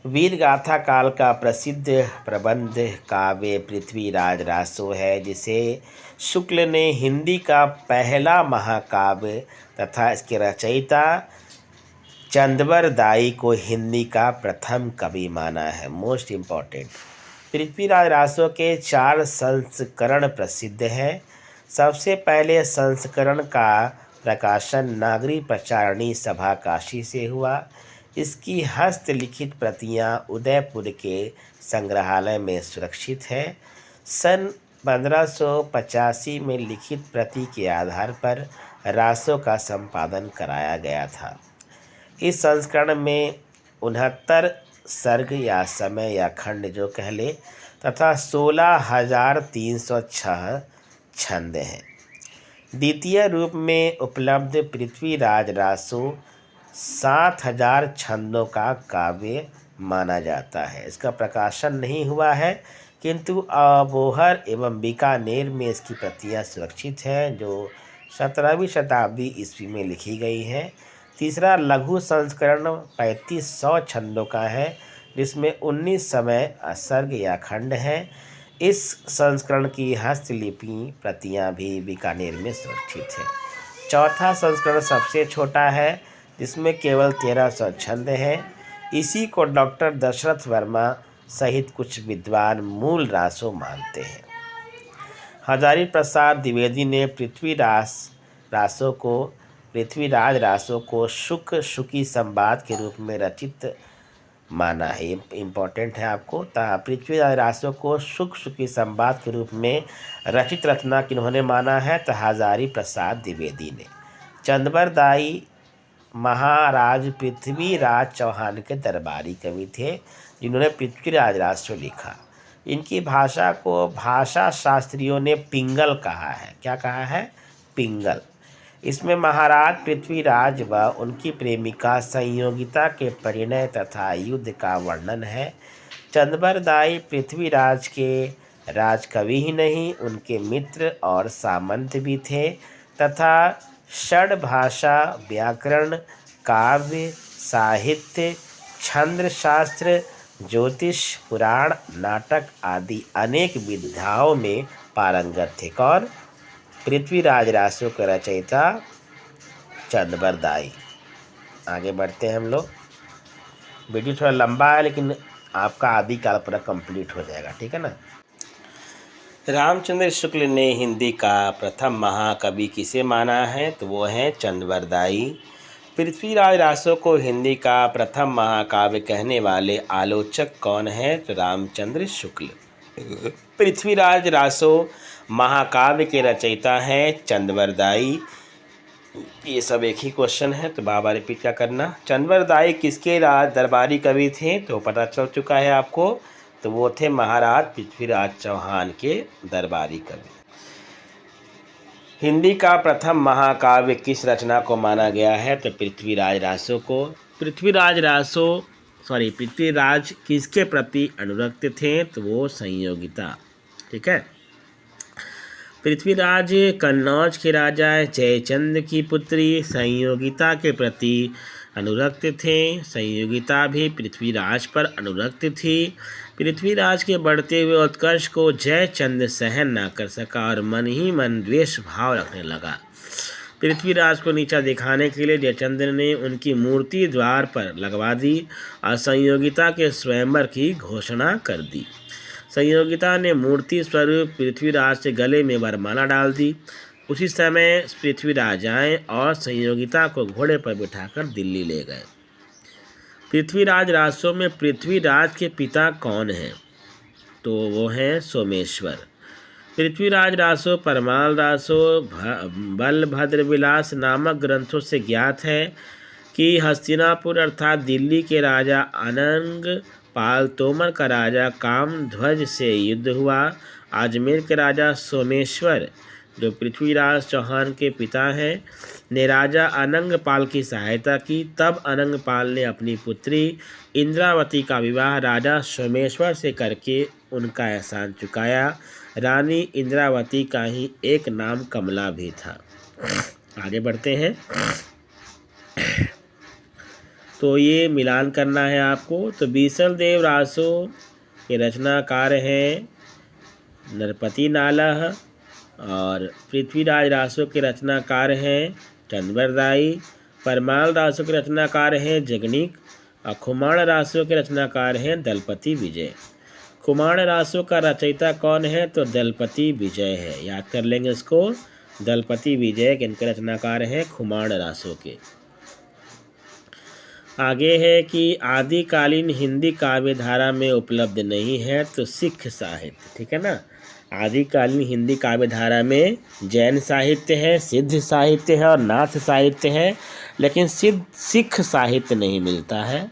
वीर गाथा काल का प्रसिद्ध प्रबंध काव्य पृथ्वीराज रासो है, जिसे शुक्ल ने हिंदी का पहला महाकाव्य तथा इसके रचयिता चंदबर दाई को हिंदी का प्रथम कवि माना है। मोस्ट इम्पॉर्टेंट, पृथ्वीराज रासो के 4 संस्करण प्रसिद्ध हैं। सबसे पहले संस्करण का प्रकाशन नागरी प्रचारणी सभा काशी से हुआ। इसकी हस्तलिखित प्रतियां उदयपुर के संग्रहालय में सुरक्षित हैं। सन 1585 में लिखित प्रति के आधार पर रासों का संपादन कराया गया था। इस संस्करण में 69 सर्ग या समय या खंड जो कह ले तथा 16,306 छंद हैं। द्वितीय रूप में उपलब्ध पृथ्वीराज रासो 7,000 छंदों का काव्य माना जाता है। इसका प्रकाशन नहीं हुआ है, किंतु अबोहर एवं बीकानेर में इसकी प्रतियां सुरक्षित हैं, जो 17वीं शताब्दी ईस्वी में लिखी गई हैं। तीसरा लघु संस्करण 3500 छंदों का है, जिसमें 19 समय सर्ग या खंड हैं। इस संस्करण की हस्तलिपि प्रतियां भी बीकानेर में सुरक्षित हैं। चौथा संस्करण सबसे छोटा है, जिसमें केवल 1300 छंद हैं। इसी को डॉक्टर दशरथ वर्मा सहित कुछ विद्वान मूल रासो मानते हैं। हजारी प्रसाद द्विवेदी ने पृथ्वीराज रासो को शुकी संवाद के रूप में रचित माना है। इम्पोर्टेंट है आपको। पृथ्वीराज रासो को शुकी संवाद के रूप में रचित रचना किन्होंने माना है? तो हजारी प्रसाद द्विवेदी ने। चंदबर दाई महाराज पृथ्वीराज चौहान के दरबारी कवि थे, जिन्होंने पृथ्वीराज रासो लिखा। इनकी भाषा को भाषा शास्त्रियों ने पिंगल कहा है। क्या कहा है? पिंगल। इसमें महाराज पृथ्वीराज व उनकी प्रेमिका संयोगिता के परिणय तथा युद्ध का वर्णन है। चंदबर दाई पृथ्वीराज के राजकवि ही नहीं, उनके मित्र और सामंत भी थे तथा षड भाषा, व्याकरण, काव्य, साहित्य, छंद शास्त्र, ज्योतिष, पुराण, नाटक आदि अनेक विधाओं में पारंगत थे। कौन? पृथ्वीराज रासो के रचयिता चंद्रबरदाई। आगे बढ़ते हैं हम लोग। वीडियो थोड़ा लंबा है लेकिन आपका आदिकाल पूरा कंप्लीट हो जाएगा, ठीक है ना। रामचंद्र शुक्ल ने हिंदी का प्रथम महाकवि किसे माना है? तो वो है चंद्रबरदाई। पृथ्वीराज रासो को हिंदी का प्रथम महाकाव्य कहने वाले आलोचक कौन है? तो रामचंद्र शुक्ल। पृथ्वीराज रासो महाकाव्य के रचयिता हैं चंद्रबरदाई। ये सब एक ही क्वेश्चन है तो बार बार रिपीट क्या करना। चंद्रबरदाई किसके राज दरबारी कवि थे? तो पता चल चुका है आपको, तो वो थे महाराज पृथ्वीराज चौहान के दरबारी कवि। हिंदी का प्रथम महाकाव्य किस रचना को माना गया है? तो पृथ्वीराज रासो को। पृथ्वीराज किसके प्रति अनुरक्त थे? तो वो संयोगिता, ठीक है। पृथ्वीराज कन्नौज के राजा जयचंद की पुत्री संयोगिता के प्रति अनुरक्त थे। संयोगिता भी पृथ्वीराज पर अनुरक्त थी। पृथ्वीराज के बढ़ते हुए उत्कर्ष को जयचंद सहन न कर सका और मन ही मन द्वेष भाव रखने लगा। पृथ्वीराज को नीचा दिखाने के लिए जयचंद ने उनकी मूर्ति द्वार पर लगवा दी और संयोगिता के स्वयंवर की घोषणा कर दी। संयोगिता ने मूर्ति स्वरूप पृथ्वीराज से गले में वरमाला डाल दी। उसी समय पृथ्वीराज आए और संयोगिता को घोड़े पर बिठाकर दिल्ली ले गए। पृथ्वीराज रासो में पृथ्वीराज के पिता कौन हैं? तो वो हैं सोमेश्वर। पृथ्वीराज रासो परमाल रासो बलभद्र विलास नामक ग्रंथों से ज्ञात है कि हस्तिनापुर अर्थात दिल्ली के राजा अनंग पाल तोमर का राजा कामध्वज से युद्ध हुआ। अजमेर के राजा सोमेश्वर जो पृथ्वीराज चौहान के पिता हैं ने राजा अनंग पाल की सहायता की। तब अनंग पाल ने अपनी पुत्री इंद्रावती का विवाह राजा सोमेश्वर से करके उनका एहसान चुकाया। रानी इंद्रावती का ही एक नाम कमला भी था। आगे बढ़ते हैं। तो ये मिलान करना है आपको। तो बीसल देव रासो के रचनाकार हैं नरपति नालह और पृथ्वीराज रासो के रचनाकार हैं चंद्रबरदाई। परमाल रासो के रचनाकार हैं जगनीक और खुमाण रासो के रचनाकार हैं दलपति विजय। खुमाण रासो का रचयिता कौन है? तो दलपति विजय है, याद कर लेंगे इसको। दलपति विजय के इनके रचनाकार हैं खुमाण रासो के। आगे है कि आदिकालीन हिंदी काव्य धारा में उपलब्ध नहीं है तो सिख साहित्य, ठीक है ना। आदिकालीन हिंदी काव्य धारा में जैन साहित्य है, सिद्ध साहित्य है और नाथ साहित्य है, लेकिन सिख साहित्य नहीं मिलता है।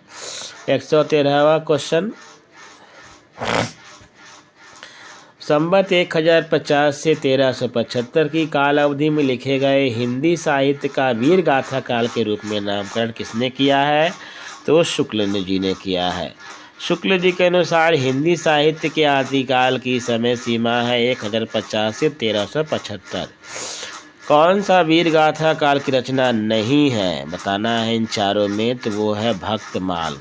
113वां क्वेश्चन। संवत 1050 से 1375 की काल अवधि में लिखे गए हिंदी साहित्य का वीर गाथा काल के रूप में नामकरण किसने किया है? तो शुक्ल जी ने किया है। शुक्ल जी के अनुसार हिंदी साहित्य के आदिकाल की समय सीमा है 1050 से 1375। कौन सा वीर गाथा काल की रचना नहीं है बताना है इन चारों में, तो वो है भक्तमाल।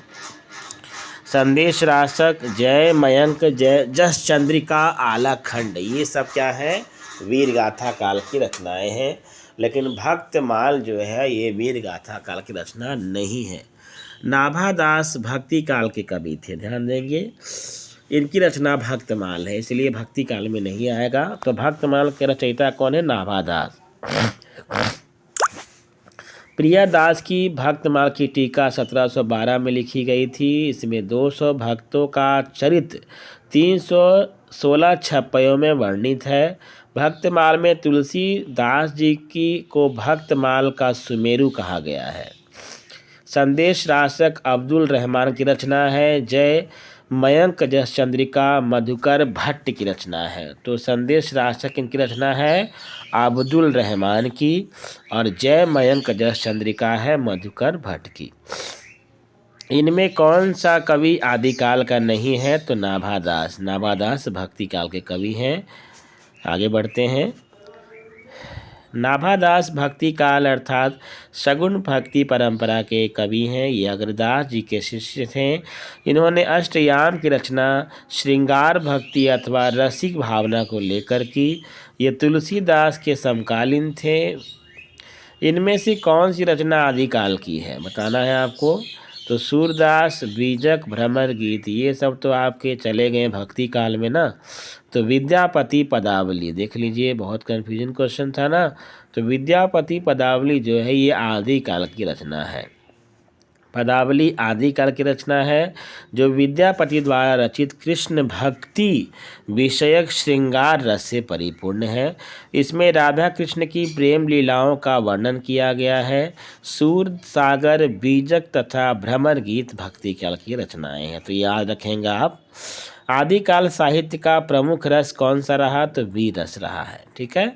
संदेश रासक, जय मयंक, जय जस चंद्रिका, आलाखंड, ये सब क्या है? वीर गाथा काल की रचनाएं हैं। लेकिन भक्तमाल जो है ये वीर गाथा काल की रचना नहीं है। नाभादास भक्ति काल के कवि थे, ध्यान देंगे। इनकी रचना भक्तमाल है, इसलिए भक्ति काल में नहीं आएगा। तो भक्तमाल के रचयिता कौन है? नाभादास। प्रियादास की भक्तमाल की टीका 1712 में लिखी गई थी। इसमें 200 भक्तों का चरित्र 316 छप्पयों में वर्णित है। भक्तमाल में तुलसीदास जी को भक्तमाल का सुमेरु कहा गया है। संदेश रासक अब्दुल रहमान की रचना है। जय मयंक जस चंद्रिका मधुकर भट्ट की रचना है। तो संदेश रासक इनकी रचना है अब्दुल रहमान की और जय मयंक जस चंद्रिका है मधुकर भट्ट की। इनमें कौन सा कवि आदिकाल का नहीं है? तो नाभादास। नाभादास भक्ति काल के कवि हैं। आगे बढ़ते हैं। नाभादास भक्ति काल अर्थात सगुण भक्ति परंपरा के कवि हैं। ये अग्रदास जी के शिष्य थे। इन्होंने अष्टयाम की रचना श्रृंगार भक्ति अथवा रसिक भावना को लेकर की। ये तुलसीदास के समकालीन थे। इनमें से कौन सी रचना आदिकाल की है बताना है आपको। तो सूरदास, बीजक, भ्रमर गीत, ये सब तो आपके चले गए भक्ति काल में ना। तो विद्यापति पदावली देख लीजिए, बहुत कन्फ्यूजन क्वेश्चन था ना। तो विद्यापति पदावली जो है ये आदिकाल की रचना है। पदावली आदिकाल की रचना है जो विद्यापति द्वारा रचित कृष्ण भक्ति विषयक श्रृंगार रस से परिपूर्ण है। इसमें राधा कृष्ण की प्रेम लीलाओं का वर्णन किया गया है। सूर सागर, बीजक तथा भ्रमर गीत भक्ति काल की रचनाएं हैं। तो याद रखेंगे आप। आदिकाल साहित्य का प्रमुख रस कौन सा रहा? तो वीर रस रहा है। ठीक है,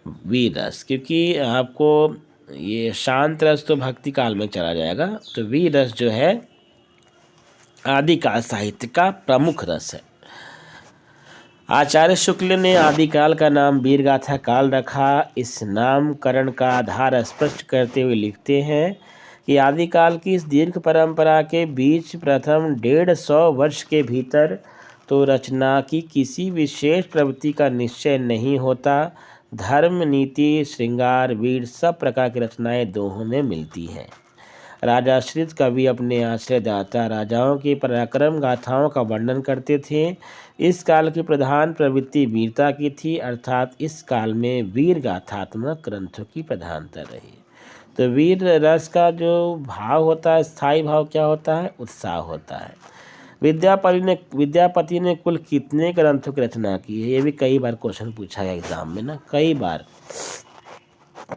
वीर रस, क्योंकि आपको ये शांत रस तो भक्ति काल में चला जाएगा। तो वीर रस जो है आदिकाल साहित्य का प्रमुख रस है। आचार्य शुक्ल ने आदिकाल का नाम वीर गाथा काल रखा। इस नामकरण का आधार स्पष्ट करते हुए लिखते हैं कि आदिकाल की इस दीर्घ परंपरा के बीच प्रथम 150 वर्ष के भीतर तो रचना की किसी विशेष प्रवृत्ति का निश्चय नहीं होता। धर्म, नीति, श्रृंगार, वीर सब प्रकार की रचनाएं दोहों में मिलती हैं। राजाश्रित कवि अपने आश्रयदाता राजाओं की पराक्रम गाथाओं का वर्णन करते थे। इस काल की प्रधान प्रवृत्ति वीरता की थी, अर्थात इस काल में वीर गाथात्मक ग्रंथों की प्रधानता रही। तो वीर रस का जो भाव होता है, स्थायी भाव क्या होता है? उत्साह होता है। विद्यापति ने कुल कितने ग्रंथों की रचना की है? ये भी कई बार क्वेश्चन पूछा गया एग्जाम में ना, कई बार।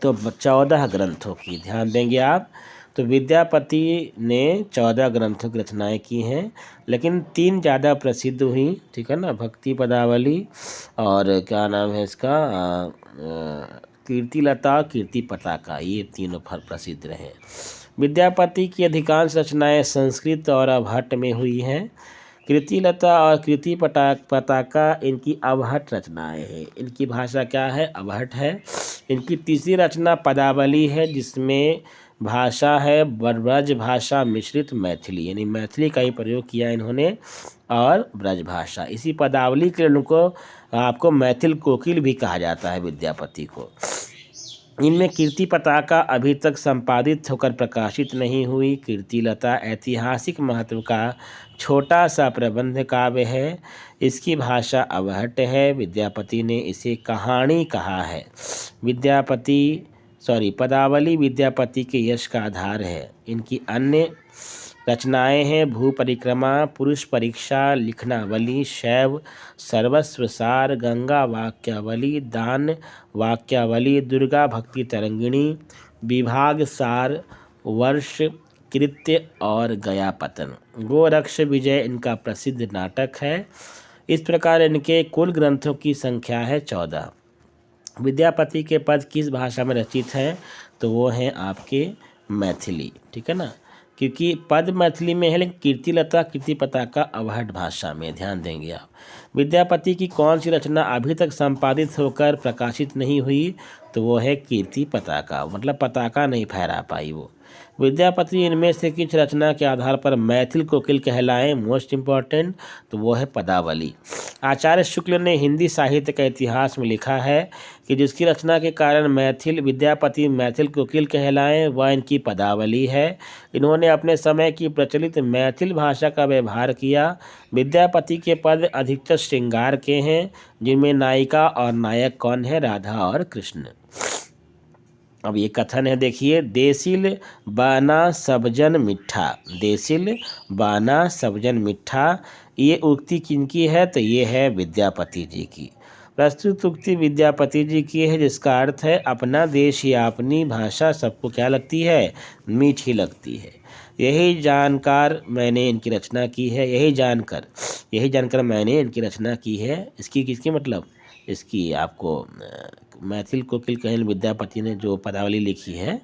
तो 14 ग्रंथों की, ध्यान देंगे आप। तो विद्यापति ने 14 ग्रंथों की रचनाएं की हैं, लेकिन 3 ज़्यादा प्रसिद्ध हुई। ठीक है ना, भक्ति पदावली और क्या नाम है इसका, कीर्तिलता, कीर्ति पताका, ये तीनों प्रसिद्ध रहे। विद्यापति की अधिकांश रचनाएं संस्कृत और अवहट्ट में हुई हैं। कीर्तिलता और कीर्ति पताका इनकी अवहट्ट रचनाएं हैं। इनकी भाषा क्या है? अवहट्ट है। इनकी तीसरी रचना पदावली है, जिसमें भाषा है ब्रज भाषा मिश्रित मैथिली, यानी मैथिली का ही प्रयोग किया इन्होंने, और ब्रज भाषा। इसी पदावली के उनको आपको मैथिल कोकिल भी कहा जाता है विद्यापति को। इनमें कीर्ति पताका अभी तक संपादित होकर प्रकाशित नहीं हुई। कीर्तिलता ऐतिहासिक महत्व का छोटा सा प्रबंध काव्य है। इसकी भाषा अवहट्ट है। विद्यापति ने इसे कहानी कहा है। पदावली विद्यापति के यश का आधार है। इनकी अन्य रचनाएं हैं भू परिक्रमा, पुरुष परीक्षा, लिखनावली, शैव सर्वस्वसार, गंगा वाक्यावली, दान वाक्यावली, दुर्गा भक्ति तरंगिणी, विभाग सार, वर्ष कृत्य और गयापतन। गोरक्ष विजय इनका प्रसिद्ध नाटक है। इस प्रकार इनके कुल ग्रंथों की संख्या है 14। विद्यापति के पद किस भाषा में रचित हैं? तो वो हैं आपके मैथिली। ठीक है ना, क्योंकि पद मैथिली में है, लेकिन कीर्तिलता कीर्ति पताका अवहट्ट भाषा में। ध्यान देंगे आप। विद्यापति की कौन सी रचना अभी तक संपादित होकर प्रकाशित नहीं हुई? तो वो है कीर्ति पताका, मतलब पताका नहीं फहरा पाई वो। विद्यापति इनमें से किस रचना के आधार पर मैथिल कोकिल कहलाए? मोस्ट इम्पॉर्टेंट, तो वो है पदावली। आचार्य शुक्ल ने हिंदी साहित्य का इतिहास में लिखा है कि जिसकी रचना के कारण विद्यापति मैथिल कोकिल कहलाए, वह इनकी पदावली है। इन्होंने अपने समय की प्रचलित मैथिल भाषा का व्यवहार किया। विद्यापति के पद अधिकतर श्रृंगार के हैं, जिनमें नायिका और नायक कौन है? राधा और कृष्ण। अब ये कथन है, देखिए। देसिल बाना सबजन मिठा, देसिल बाना सबजन मिठा, ये उक्ति किनकी है? तो ये है विद्यापति जी की। प्रस्तुत उक्ति विद्यापति जी की है, जिसका अर्थ है अपना देश या अपनी भाषा सबको क्या लगती है? मीठी लगती है। यही जानकर मैंने इनकी रचना की है, यही जानकर मैंने इनकी रचना की है। इसकी किसकी मतलब? इसकी आपको मैथिल कोकिल कहल विद्यापति ने जो पदावली लिखी है।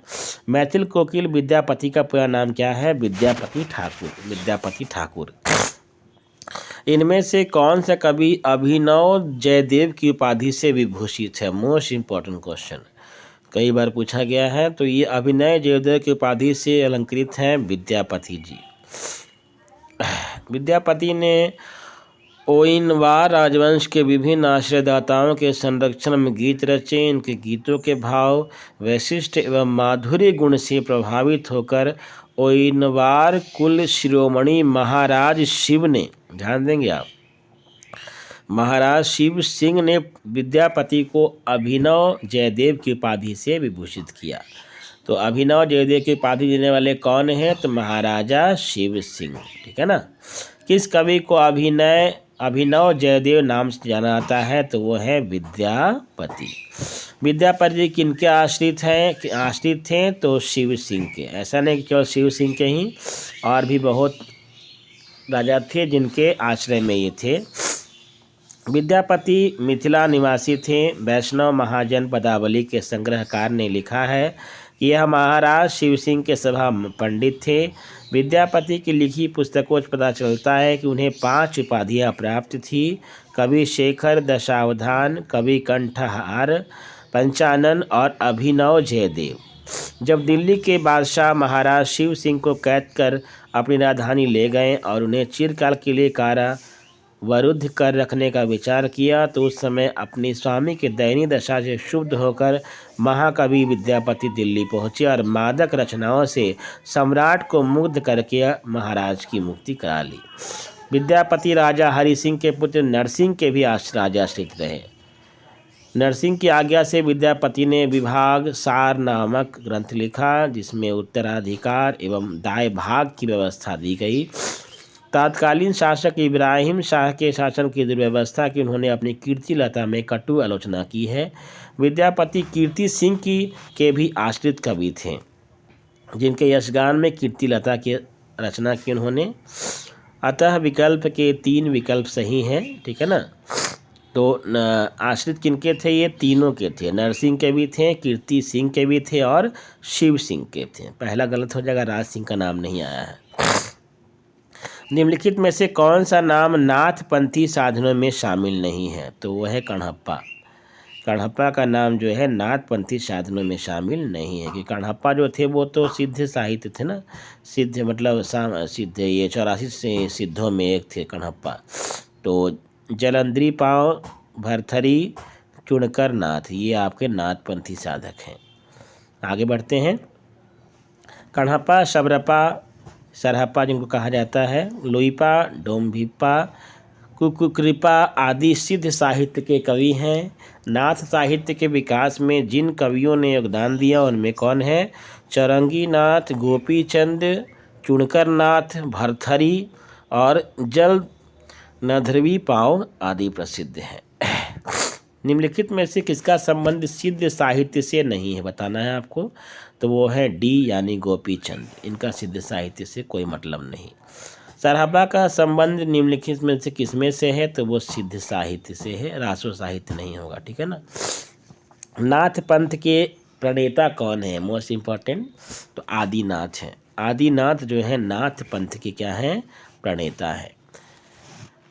मैथिल कोकिल विद्यापति का पूरा नाम क्या है? विद्यापति ठाकुर। इनमें से कौन सा कवि अभिनव जयदेव की उपाधि से विभूषित है? मोस्ट इम्पॉर्टेंट क्वेश्चन, कई बार पूछा गया है। तो ये अभिनव जयदेव की उपाधि से अलंकृत हैं विद्यापति जी। विद्यापति ने ओइनवार राजवंश के विभिन्न आश्रयदाताओं के संरक्षण में गीत रचे। इनके गीतों के भाव, वैशिष्ट एवं माधुर्य गुण से प्रभावित होकर ओइनवार कुल शिरोमणि महाराज शिव ने, ध्यान देंगे आप, महाराज शिव सिंह ने विद्यापति को अभिनव जयदेव की उपाधि से विभूषित किया। तो अभिनव जयदेव की उपाधि देने वाले कौन हैं? तो महाराजा शिव सिंह, ठीक है ना। किस कवि को अभिनव जयदेव नाम से जाना जाता है? तो वो है विद्यापति। विद्यापति किनके आश्रित थे? तो शिव सिंह के। ऐसा नहीं कि केवल शिव सिंह के ही, और भी बहुत राजा थे जिनके आश्रय में ये थे। विद्यापति मिथिला निवासी थे। वैष्णव महाजन पदावली के संग्रहकार ने लिखा है कि यह महाराज शिव सिंह के सभा पंडित थे। विद्यापति की लिखी पुस्तकों से पता चलता है कि उन्हें 5 उपाधियाँ प्राप्त थी: कवि शेखर, दशावधान, कवि कंठहार, पंचानन और अभिनव जयदेव। जब दिल्ली के बादशाह महाराज शिव सिंह को कैद कर अपनी राजधानी ले गए और उन्हें चिरकाल के लिए कारावरुद्ध कर रखने का विचार किया, तो उस समय अपनी स्वामी के दयनीय दशा से क्षुब्ध होकर महाकवि विद्यापति दिल्ली पहुँचे और मादक रचनाओं से सम्राट को मुग्ध करके महाराज की मुक्ति करा ली। विद्यापति राजा हरि सिंह के पुत्र नरसिंह के भी राजाश्रित रहे। नरसिंह की आज्ञा से विद्यापति ने विभाग सार नामक ग्रंथ लिखा, जिसमें उत्तराधिकार एवं दाय भाग की व्यवस्था दी गई। तत्कालीन शासक इब्राहिम शाह के शासन की दुर्व्यवस्था की उन्होंने अपनी कीर्ति लता में कटु आलोचना की है। विद्यापति कीर्ति सिंह के भी आश्रित कवि थे, जिनके यशगान में कीर्ति लता की रचना की उन्होंने। अतः विकल्प के 3 विकल्प सही हैं, ठीक है ना। तो आश्रित किनके थे? ये तीनों के थे। नरसिंह के भी थे, कीर्ति सिंह के भी थे और शिव सिंह के थे। पहला गलत हो जाएगा, राज सिंह का नाम नहीं आया है। निम्नलिखित में से कौन सा नाम नाथपंथी साधनों में शामिल नहीं है? तो वो है कण्हप्पा। कण्हप्पा का नाम जो है नाथपंथी साधनों में शामिल नहीं है, कि कण्हप्पा जो थे वो तो सिद्ध साहित्य थे ना। सिद्ध मतलब सिद्ध, ये 84 सिद्धों में एक थे कण्हप्पा। तो जलंधरी पाँव, भरथरी, चुनकर नाथ, ये आपके नाथपंथी साधक हैं। आगे बढ़ते हैं। कण्हप्पा, शबरपा, सरहप्पा जिनको कहा जाता है, लुइपा, डोम्भिप्पा, कुकुकृपा आदि सिद्ध साहित्य के कवि हैं। नाथ साहित्य के विकास में जिन कवियों ने योगदान दिया उनमें कौन है? चौरंगी नाथ, गोपीचंद, चुनकर नाथ, भरथरी और जलंधरी पाँव आदि प्रसिद्ध हैं। निम्नलिखित में से किसका संबंध सिद्ध साहित्य से नहीं है बताना है आपको? तो वो है डी यानी गोपीचंद। इनका सिद्ध साहित्य से कोई मतलब नहीं। सरहब्बा का संबंध निम्नलिखित में से किसमें से है? तो वो सिद्ध साहित्य से है, रासो साहित्य नहीं होगा, ठीक है ना। नाथ पंथ के प्रणेता कौन है? मोस्ट इम्पॉर्टेंट, तो आदिनाथ हैं। आदिनाथ जो है नाथ पंथ के क्या हैं? प्रणेता है।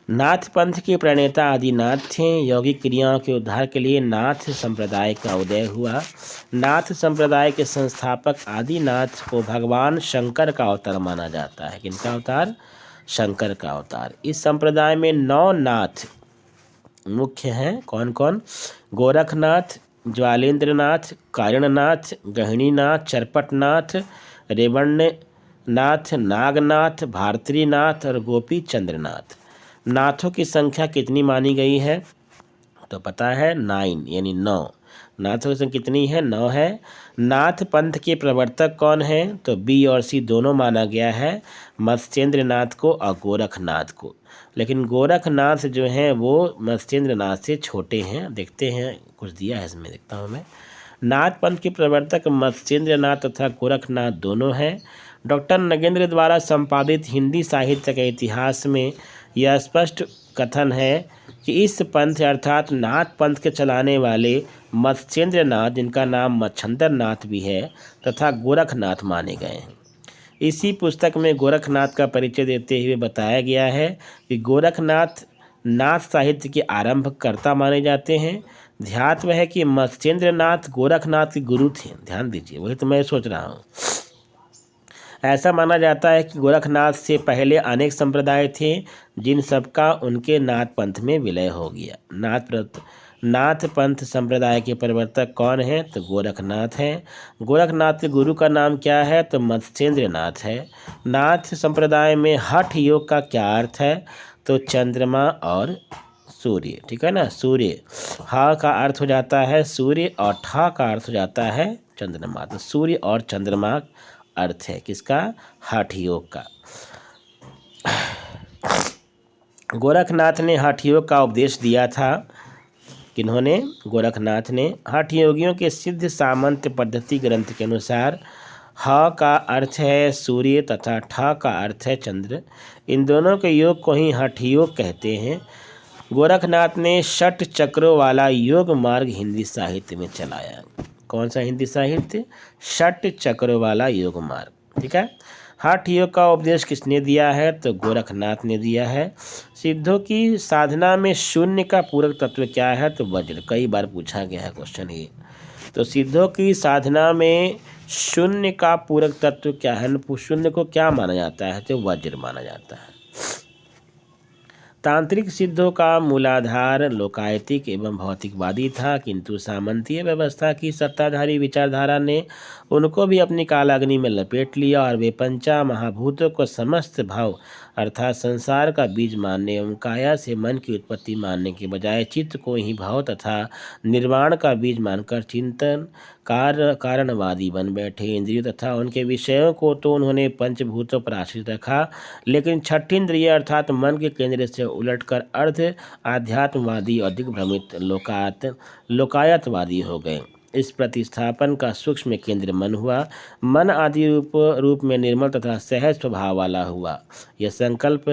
नाथ पंथ के प्रणेता आदिनाथ थे। यौगिक क्रियाओं के उद्धार के लिए नाथ संप्रदाय का उदय हुआ। नाथ संप्रदाय के संस्थापक आदिनाथ को भगवान शंकर का अवतार माना जाता है। किनका अवतार? शंकर का अवतार। इस संप्रदाय में 9 नाथ मुख्य हैं। कौन कौन? गोरखनाथ, ज्वालेंद्रनाथ, कारणनाथ, गहनीनाथ, चरपटनाथ, रेवण्यनाथ, नागनाथ, भारतीनाथ और गोपी चंद्रनाथ। नाथों की संख्या कितनी मानी गई है? तो पता है 9 यानी 9। नाथों की संख्या कितनी है? 9 है। नाथ पंथ के प्रवर्तक कौन है? तो बी और सी दोनों माना गया है, मत्स्येंद्र नाथ को और गोरखनाथ को। लेकिन गोरखनाथ जो हैं वो मत्स्येंद्र नाथ से छोटे हैं। देखते हैं, कुछ दिया है इसमें, देखता हूँ मैं। नाथ पंथ के प्रवर्तक मत्स्येंद्र नाथ तथा गोरखनाथ दोनों हैं। डॉक्टर नगेंद्र द्वारा संपादित हिंदी साहित्य के इतिहास में यह स्पष्ट कथन है कि इस पंथ अर्थात नाथ पंथ के चलाने वाले मत्स्येंद्र नाथ, जिनका नाम मच्छंदर नाथ भी है, तथा गोरखनाथ माने गए हैं। इसी पुस्तक में गोरखनाथ का परिचय देते हुए बताया गया है कि गोरखनाथ नाथ साहित्य के आरंभकर्ता माने जाते हैं। ध्यात्व है कि मत्स्येंद्र नाथ गोरखनाथ के गुरु थे। ध्यान दीजिए, वही तो मैं सोच रहा हूँ। ऐसा माना जाता है कि गोरखनाथ से पहले अनेक संप्रदाय थे, जिन सबका उनके नाथ पंथ में विलय हो गया। नाथ पंथ संप्रदाय के प्रवर्तक कौन है? तो गोरखनाथ हैं। गोरखनाथ के गुरु का नाम क्या है? तो मत्स्येंद्र नाथ है। नाथ संप्रदाय में हठ योग का क्या अर्थ है? तो चंद्रमा और सूर्य, ठीक है ना। सूर्य, हा का अर्थ हो जाता है सूर्य और ठा का अर्थ हो जाता है चंद्रमा। तो सूर्य और चंद्रमा अर्थ है किसका? हठ योग का। गोरखनाथ ने हठ योग का उपदेश दिया था। किन्होंने? गोरखनाथ ने। हठ योगियों के सिद्ध सामंत पद्धति ग्रंथ के अनुसार ह का अर्थ है सूर्य तथा ठ का अर्थ है चंद्र। इन दोनों के योग को ही हठ योग कहते हैं। गोरखनाथ ने षट चक्रों वाला योग मार्ग हिंदी साहित्य में चलाया। कौन सा हिंदी साहित्य? षट चक्रों वाला योग मार्ग, ठीक है। हठ योग का उपदेश किसने दिया है? तो गोरखनाथ ने दिया है। सिद्धों की साधना में शून्य का पूरक तत्व क्या है? तो वज्र। कई बार पूछा गया है क्वेश्चन ये। तो सिद्धों की साधना में शून्य का पूरक तत्व क्या है? शून्य को क्या माना जाता है? तो वज्र माना जाता है। तांत्रिक सिद्धों का मूलाधार लोकायतिक एवं भौतिकवादी था, किंतु सामंतीय व्यवस्था की सत्ताधारी विचारधारा ने उनको भी अपनी कालाग्नि में लपेट लिया और वे पंचा महाभूतों को समस्त भाव अर्थात संसार का बीज मानने एवं काया से मन की उत्पत्ति मानने के बजाय चित्त को ही भाव तथा निर्वाण का बीज मानकर चिंतन कारणवादी बन बैठे। इंद्रियों तथा उनके विषयों को तो उन्होंने पंचभूतों पर आश्रित रखा, लेकिन छठी इंद्रिय अर्थात मन के केंद्र से उलटकर अर्ध आध्यात्मवादी और दिग्भ्रमित लोकायतवादी हो गए। इस प्रतिस्थापन का सूक्ष्म केंद्र मन हुआ। मन आदि रूप में निर्मल तथा सहज स्वभाव वाला हुआ। यह संकल्प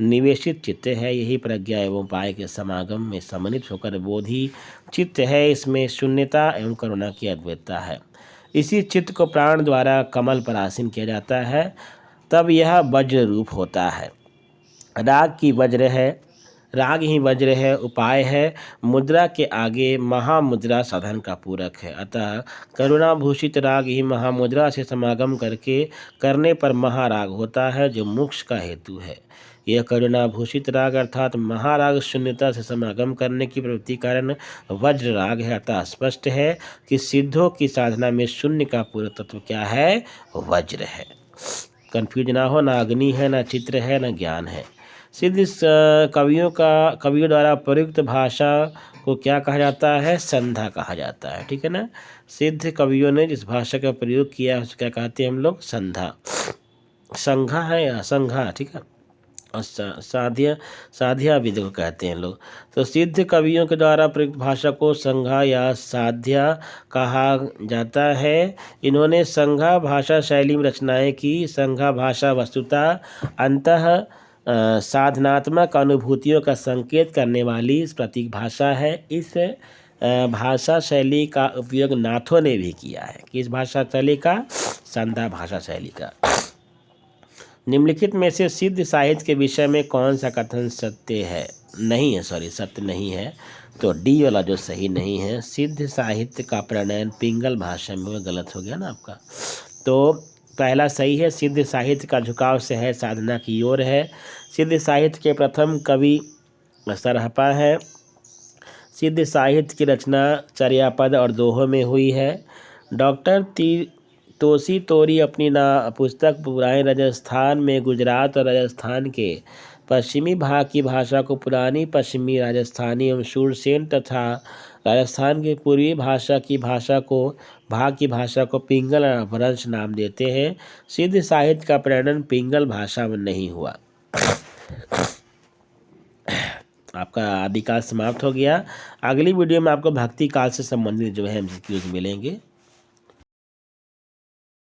निवेशित चित्त है। यही प्रज्ञा एवं उपाय के समागम में सम्मिलित होकर बोधि चित्त है। इसमें शून्यता एवं करुणा की अद्वैतता है। इसी चित्त को प्राण द्वारा कमल पर आसीन किया जाता है, तब यह वज्र रूप होता है। राग की वज्र है, राग ही वज्र है, उपाय है। मुद्रा के आगे महामुद्रा साधन का पूरक है। अतः करुणाभूषित राग ही महामुद्रा से समागम करने पर महाराग होता है, जो मोक्ष का हेतु है। यह करुणाभूषित राग अर्थात महाराग शून्यता से समागम करने की प्रवृत्ति कारण वज्र राग है। अतः स्पष्ट है कि सिद्धों की साधना में शून्य का पूरक तत्व क्या है? वज्र है। कंफ्यूज ना हो, ना अग्नि है, ना चित्र है, ना ज्ञान है। सिद्ध कवियों द्वारा प्रयुक्त भाषा को क्या कहा जाता है? संधा कहा जाता है, ठीक है ना। सिद्ध कवियों ने जिस भाषा का प्रयोग किया है उसे क्या कहते हैं हम लोग? संधा। संघा है या संघा, ठीक है। और साध्या विधि को कहते हैं लोग। तो सिद्ध कवियों के द्वारा प्रयुक्त भाषा को संघा या साध्या कहा जाता है। इन्होंने संघा भाषा शैली में रचनाएं की। संघा भाषा वस्तुतः अंतः साधनात्मक अनुभूतियों का संकेत करने वाली प्रतीक भाषा है। इस भाषा शैली का उपयोग नाथों ने भी किया है। किस भाषा शैली का? संधा भाषा शैली का। निम्नलिखित में से सिद्ध साहित्य के विषय में कौन सा कथन सत्य है? नहीं है, सत्य नहीं है। तो डी वाला जो सही नहीं है। सिद्ध साहित्य का प्रणयन पिंगल भाषा में, गलत हो गया ना आपका। तो पहला सही है। सिद्ध साहित्य का झुकाव से है साधना की ओर है। सिद्ध साहित्य के प्रथम कवि सरहपा है। सिद्ध साहित्य की रचना चर्यापद और दोहों में हुई है। डॉक्टर तोसी तोरी अपनी पुस्तक पुराने राजस्थान में गुजरात और राजस्थान के पश्चिमी भाग की भाषा को पुरानी पश्चिमी राजस्थानी एवं शूरसेन तथा राजस्थान के पूर्वी भाग की भाषा को पिंगल और अपभ्रंश नाम देते हैं। सिद्ध साहित्य का प्रणयन पिंगल भाषा में नहीं हुआ। आपका आदिकाल समाप्त हो गया। अगली वीडियो में आपको भक्ति काल से संबंधित जो है MCQs मिलेंगे।